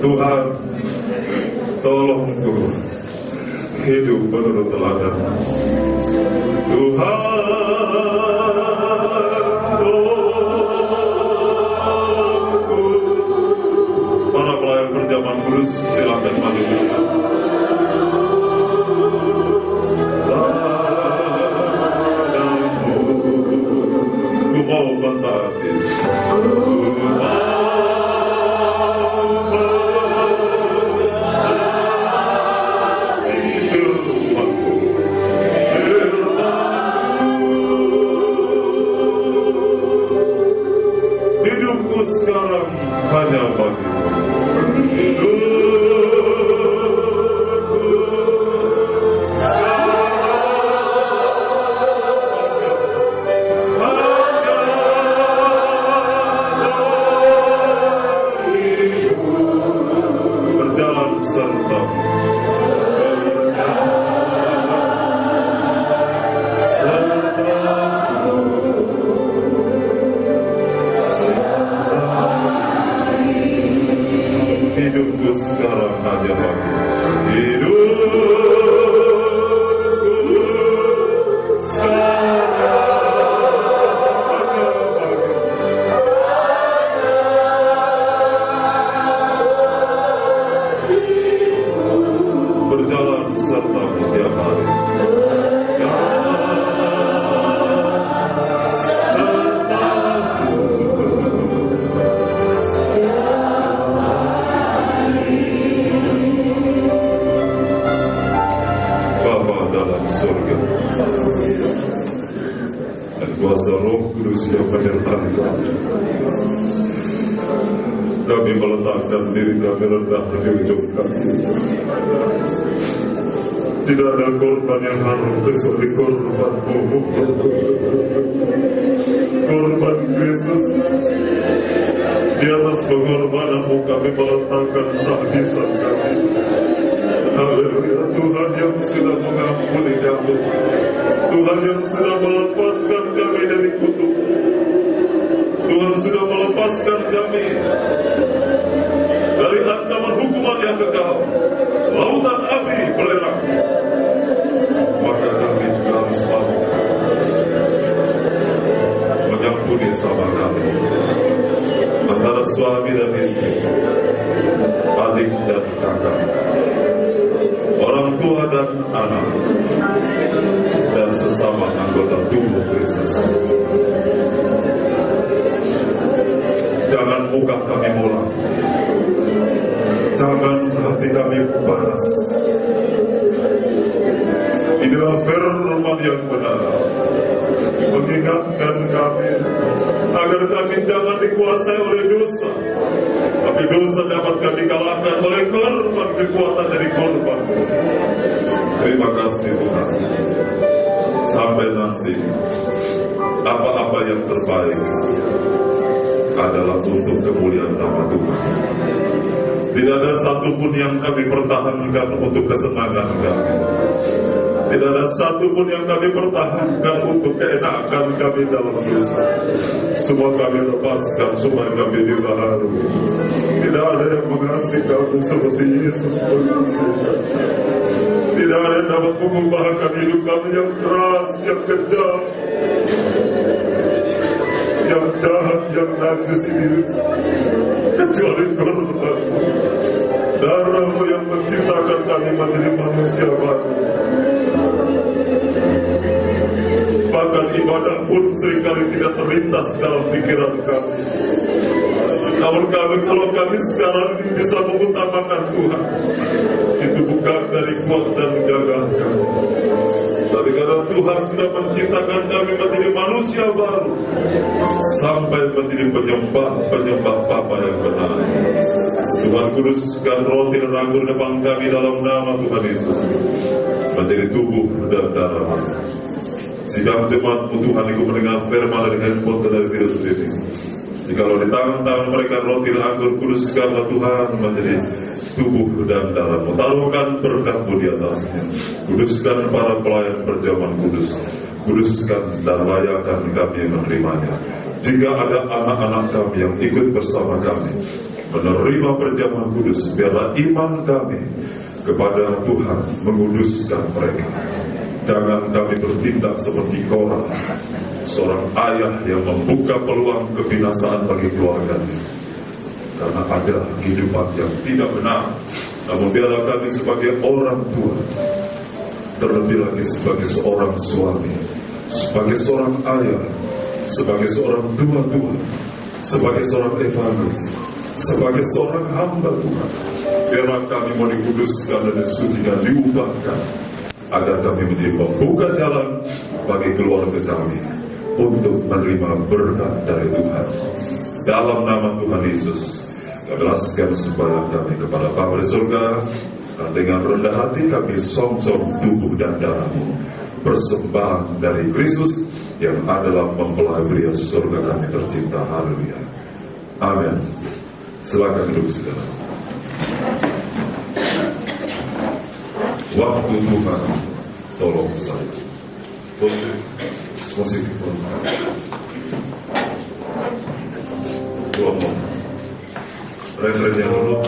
Tuhan, tolongku hidup menurut teladan. Tuhan, tolongku. Para pelayan perjamuan kudus, silakan maju. Teladan hidupku sekarang hanya bagi hidupku berjalan serta setiap hari. Bapa dalam surga, dan kuasa Roh Kudus yang menyertai kami. Kami meletakkan diri kami rendah di ujung kaki. Tidak ada korban yang harum kecuali korban-Mu, korban Kristus. Di atas pengorbanan-Mu kami meletakkan tahbisan kami. Haleluya, Tuhan yang sudah mengampuni kami, Tuhan yang sudah melepaskan kami dari kutuk, Tuhan sudah melepaskan kami dari ancaman hukuman yang kekal, lautan api belerang. Maka kami juga harus mampu mengampuni sama kami, antara suami dan istri, adik dan kakak, orang tua dan anak, dan sesama anggota tubuh Kristus. Jangan muka kami muram, jangan hati kami panas. Inilah firman yang benar, mengingatkan kami agar kami jangan dikuasai oleh dosa, tapi dosa dapat kami kalahkan oleh korban, kekuatan dari korban. Terima kasih Tuhan. Sampai nanti apa-apa yang terbaik adalah untuk kemuliaan nama Tuhan. Tidak ada satupun yang kami pertahankan untuk kesenangan kami. Tidak ada satupun yang kami pertahankan untuk keenakan kami dalam dosa. Semua kami lepaskan, semua kami dibaharui. Tidak ada yang mengasihi kami seperti Yesus mengasihi kami. Tidak ada yang dapat mengubahkan hidup kami yang keras, yang kejam, yang jahat, yang najis ini, kecuali korban darah-Mu yang menciptakan kami menjadi manusia baru. Bahkan ibadah pun seringkali tidak terlintas dalam pikiran kami. Namun kalau kami sekarang ini bisa mengutamakan Tuhan, itu bukan dari kuat dan gagah kami, tapi karena Tuhan sudah menciptakan kami menjadi manusia baru, sampai menjadi penyembah Bapa yang benar. Tuhan kuduskan roti dan anggur depan kami dalam nama Tuhan Yesus, menjadi tubuh dan darah. Sidang jemaat Tuhan ikut mendengar firman dari handphone dari diri sendiri. Jikalau di tangan-tangan mereka roti dan anggur, kuduskanlah Tuhan menjadi tubuh dan darah-Mu. Taruhkan berkat-Mu di atasnya. Kuduskan para pelayan perjamuan kudus. Kuduskan dan layakan kami menerimanya. Jika ada anak-anak kami yang ikut bersama kami menerima perjamuan kudus, biarlah iman kami kepada Tuhan menguduskan mereka. Jangan kami bertindak seperti Korah, seorang ayah yang membuka peluang kebinasaan bagi keluarganya karena ada kehidupan yang tidak benar. Namun biarlah kami sebagai orang tua, terlebih lagi sebagai seorang suami, sebagai seorang ayah, sebagai seorang tua-tua, sebagai seorang evangelis, sebagai seorang hamba Tuhan, biarlah kami mau dikuduskan dan disucikan, diubahkan, agar kami menjadi membuka jalan bagi keluarga kami untuk menerima berkat dari Tuhan. Dalam nama Tuhan Yesus, kami laskan sembahyang kami kepada Bapa di surga, dan dengan rendah hati kami songsong tubuh dan darah-Mu, persembahan dari Kristus yang adalah mempelai pria surga kami tercinta. Haleluya. Amin. Silakan duduk saudara. Waktu Tuhan, tolong saya. Musik refrennya dulu,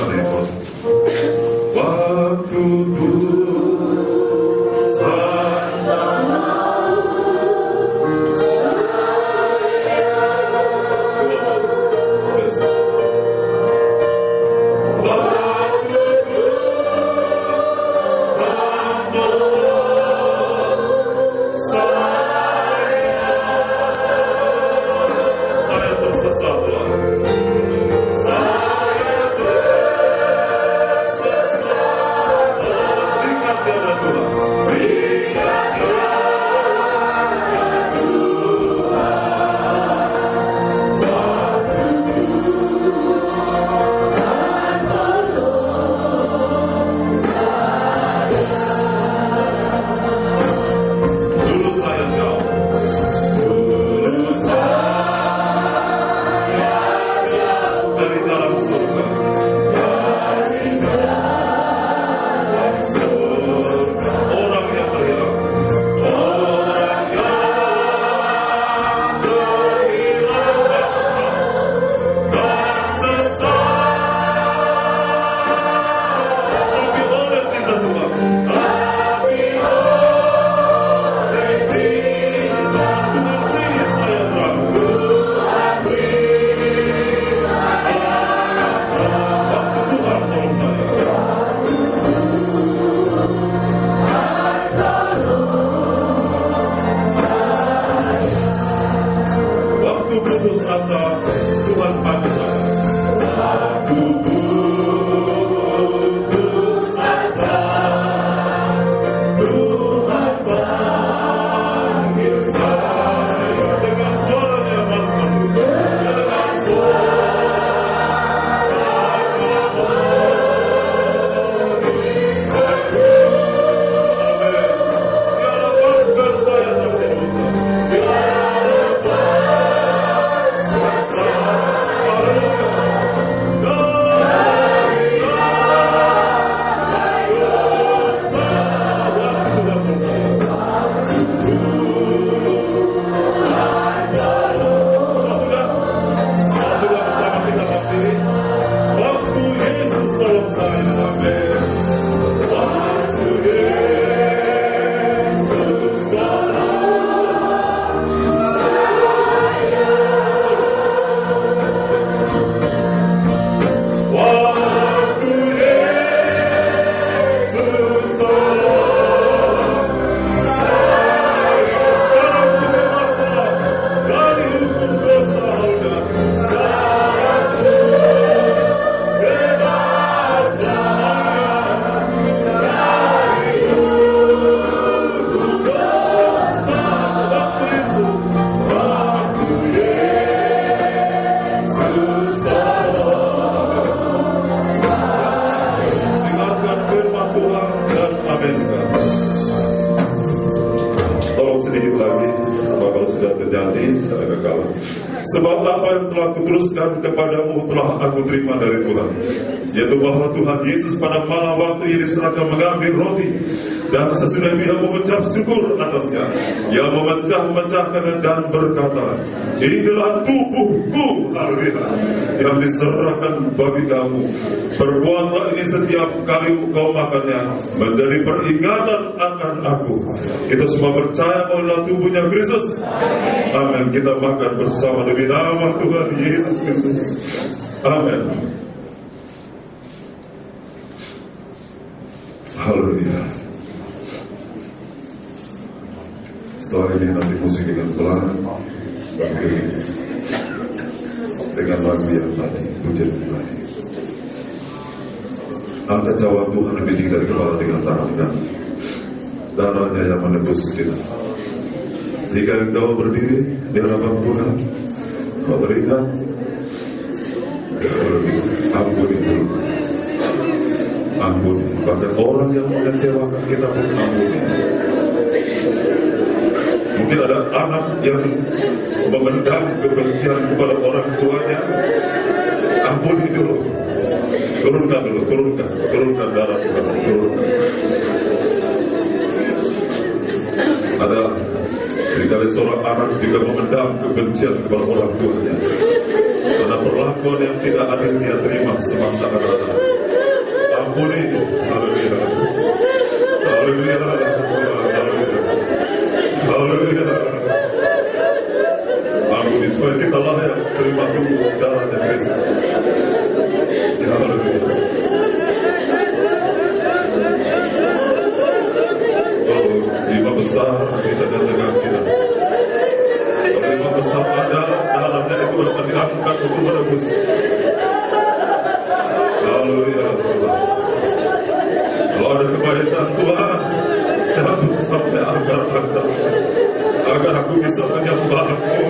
teruskan kepadamu telah aku terima dari Tuhan, yaitu bahwa Tuhan Yesus pada malam waktu ia diserahkan mengambil roti, dan sesudah itu ia mengucap syukur atasnya, ia memecah-mecahkan dan berkata, inilah tubuhku, haleluya, yang diserahkan bagi kamu. Perbuatlah ini setiap kali kau makannya, menjadi peringatan akan aku. Kita semua percaya bahwa tubuhnya Kristus. Amin. Kita makan bersama demi nama Tuhan Yesus Kristus. Amin. Haleluya. Setelah ini nanti musik dengan pelan, dengan lagu yang tadi, pujian tadi. Angkat jawab Tuhan lebih tinggi dari kepala dengan tangan dan darahnya yang menebus kita. Jika engkau berdiri di hadapan Tuhan, kau berikan ampuni dulu, ampuni. Bahkan orang yang mengecewakan kita pun ampuni. Mungkin ada anak yang memendam kebencian kepada orang tuanya, ampuni dulu. Turunkan dulu, turunkan darah Tuhan, turunkan. Ada seringkali seorang anak juga memendam kebencian kepada orang tuanya karena perlakuan yang tidak adil dia terima semasa anak-anak. Ampuni, haleluya, haleluya, haleluya. Ampuni supaya kita layak terima tubuh darahnya Kristus. Haleluya. Oh, lima besar kita dan kita. Lima besar ada dalamnya itu dapat dilakukan untuk menebus. Haleluya. Kalau ada kebaikan Tuhan, cabut sampai agar aku bisa menyembahmu,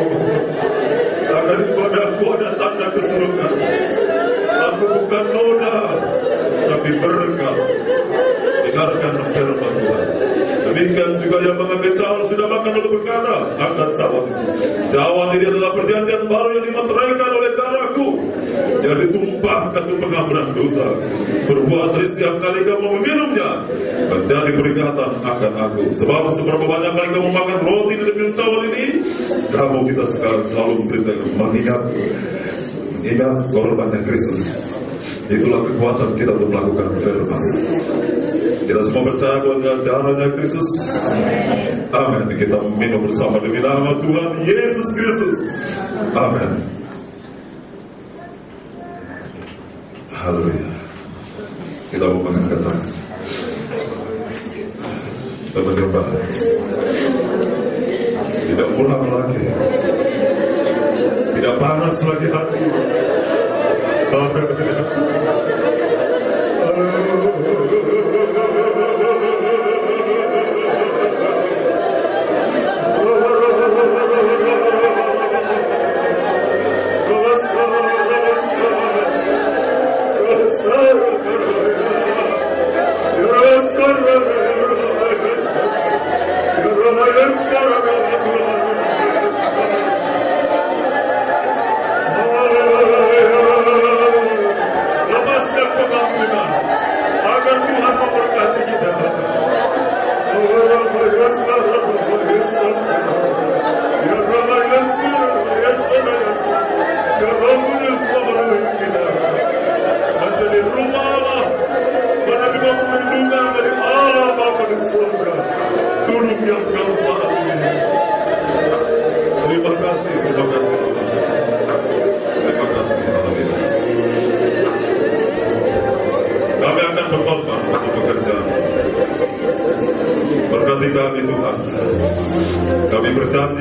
agar kepadaku ada tanda kesuruhan. Aku bukan noda, tapi berkat. Dengarkan firman Tuhan. Demikian juga yang mengambil cawan sudah makan lalu berkata, angkat cawan. Cawan ini adalah perjanjian baru yang dimeteraikan oleh darahku, yang ditumpahkan untuk pengampunan dosa. Berbuat setiap kali kamu meminumnya, menjadi peringatan akan aku. Sebab seberapa banyak kali kamu makan roti dan minum cawan ini, kamu kita sekarang selalu memberitakan mengingat korbannya Kristus. Itulah kekuatan kita untuk melakukan firman. Kita semua percaya bahwa darahnya Kristus. Amin. Kita minum bersama demi nama Tuhan Yesus Kristus. Amin. Haleluya. Kita mau mengangkat tangan. Kita menyembah. Tidak pulang lagi. Tidak panas lagi hati.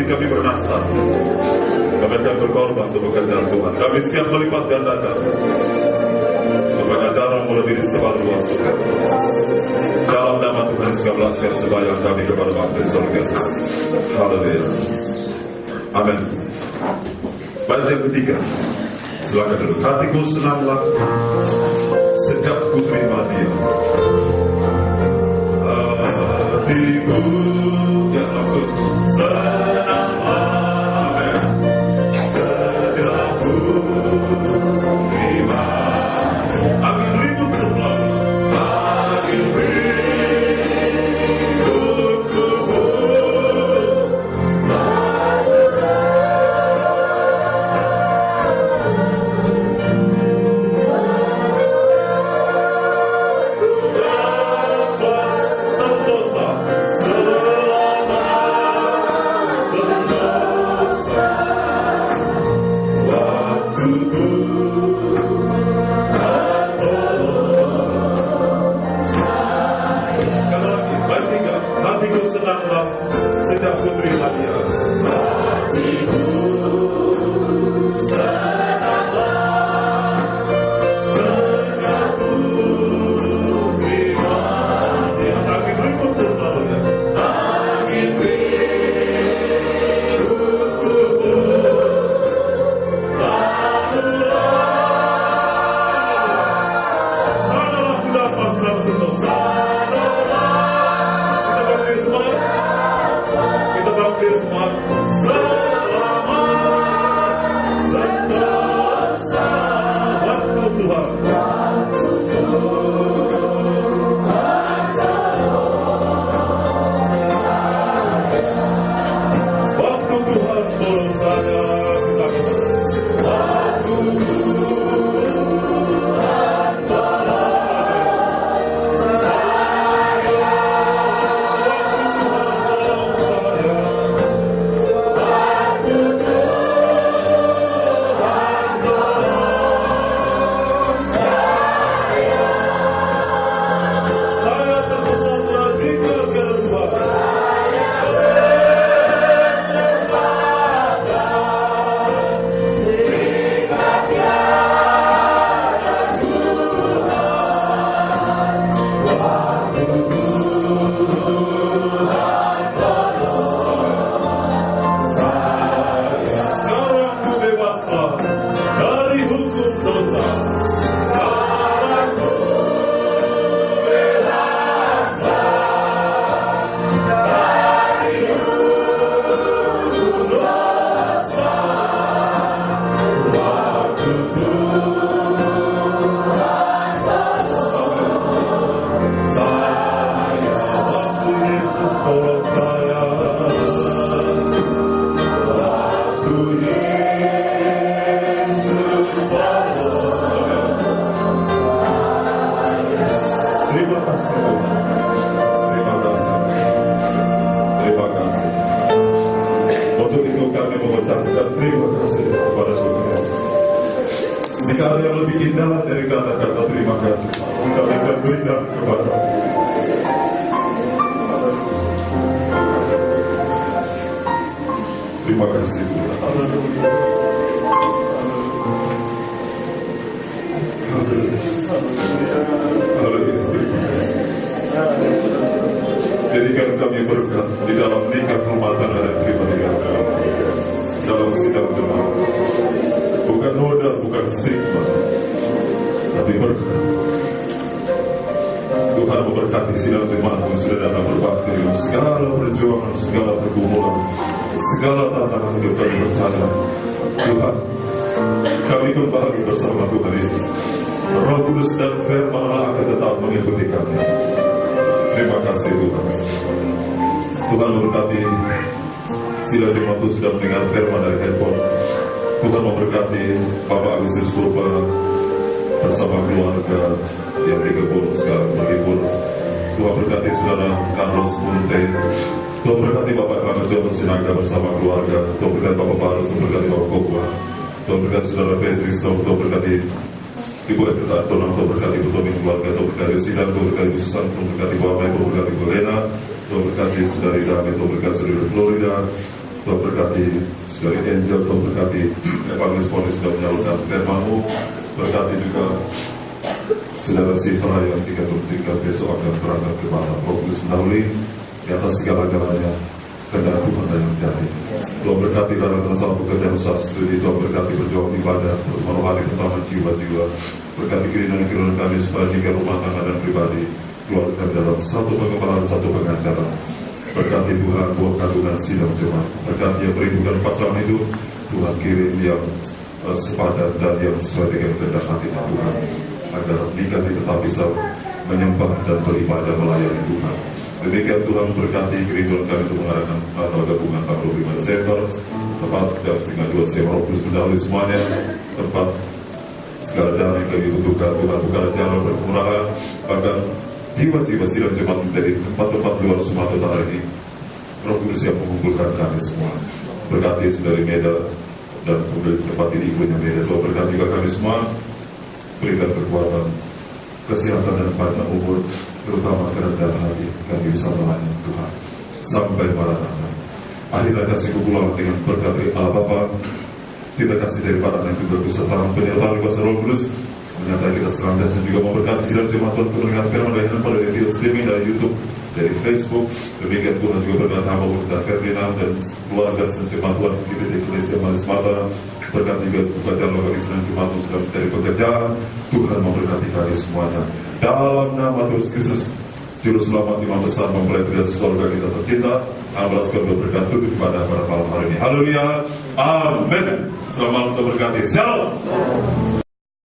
Kami bernasar, kami akan berkorban untuk pekerjaan Tuhan. Kami siap melipat gandakan supaya acara lebih disebar luas. Dalam nama Tuhan segala sembahyang kami kepada Bapa di surga. Haleluya. Amin. Baik, yang ketiga, silakan duduk. Hatiku senanglah sejak ku terima Dia. Hatiku yang maksud senang. Amin. Sejak ku Terima kasih Tuhan. Terima kasih. Terima kasih. Untuk itu kami mengucapkan terima kasih kepada Tuhan. Jika ada yang lebih indah dari kata-kata terima kasih, kami akan berikan kepada terima kasih Tuhan. Jadikan kami berkat di dalam nikah rumah tangga dan pribadi kami, dalam sidang jemaat. Bukan noda, bukan stigma, tapi berkat. Tuhan memberkati sidang jemaat yang sudah datang berbakti dengan segala perjuangan, segala pergumulan, segala tantangan hidup kami bersama. Tuhan, kami pun bahagia bersama Tuhan Yesus. Roh Kudus dan firman Allah akan tetap mengikuti kami. Terima kasih Tuhan. Tuhan memberkati sila jemaat itu sudah mendengar firman dari handphone. Tuhan memberkati Bapak Agustus Purba bersama keluarga yang di kebun sekarang berlibur. Tuhan berkati saudara Carlos Munte. Tuhan berkati Bapak Clement Johnson Sinaga bersama keluarga. Tuhan berkati Bapak Barus. Tuhan berkati Bapak Kokwa. Tuhan berkati saudara Petris. Tuhan berkati Ibu Evita Tonang. Tuhan berkati Ibu Tommy keluarga. Tuhan berkati Sidang. Tuhan berkati Ibu Susan. Tuhan berkati Bapak Mai. Tuhan berkati Ibu Lena. Tuhan berkati saudari Dami. Tuhan berkati saudari Florida. Tuhan berkati saudari Angel. Tuhan berkati Evangelis Polis sudah menyalurkan firman-Mu. Berkati juga saudara Sifra yang jika bertingkat besok akan berangkat ke mana. Roh Kudus mendahului di atas segala-galanya kehendak Tuhan dan yang jadi. Tuhan berkati dalam masalah pekerjaan usaha studi. Tuhan berkati berjuang ibadah pertemuan rohani pertama jiwa-jiwa. Berkati keinginan kami supaya jika rumah tangga dan pribadi keluarga dalam satu pengenalan, satu pengajaran. Berkati Tuhan buah kandungan sidang jemaat. Berkati yang merindukan pasangan itu Tuhan kirim yang sepadan dan yang sesuai dengan kehendak hati Tuhan, agar nikah tetap bisa menyembah dan beribadah melayani Tuhan. Demikian Tuhan berkati kerinduan kami untuk mengadakan atau gabungan 45 Desember tepat jam 1:30 siang. Roh Kudus mendahului semuanya. Tempat segala jalan yang kami butuhkan Tuhan, bukan jalan berkemudahan, bahkan jiwa-jiwa sidang jemaat dari tempat-tempat luar Sumatera Utara ini. Roh Kudus yang mengumpulkan kami semua. Berkati saudari Meda dan kemudian tempat ini ibunya Meda. Tuhan berkati juga kami semua. Berikan kekuatan, kesehatan dan panjang umur, terutama kerendahan hati kami bisa melayani Tuhan sampai Maranatha. Akhirnya kasih pulang dengan berkat dari Allah Bapa, cinta kasih daripada anak juga kesertaan penyertaan kuasa Roh Kudus menyertai kita sekarang, dan juga memberkati sidang jemaat Tuhan mendengar firman dari handphone, dari video streaming, dari YouTube, dari Facebook. Demikian Tuhan juga berkat hamba kita Ferdinand dan keluarga sidang jemaat Tuhan di Indonesia Manis Mata. Berkat juga bacaan lokal sidang jemaat Tuhan sedang mencari pekerjaan. Tuhan memberkati kami semuanya. Dalam nama Tuhan Yesus, Juru Selamat Imam Besar mempelai pria surga kita tercinta, abalaskan berkat tutup pada malam hari ini. Haleluya, amin. Selamat berkati. Shalom.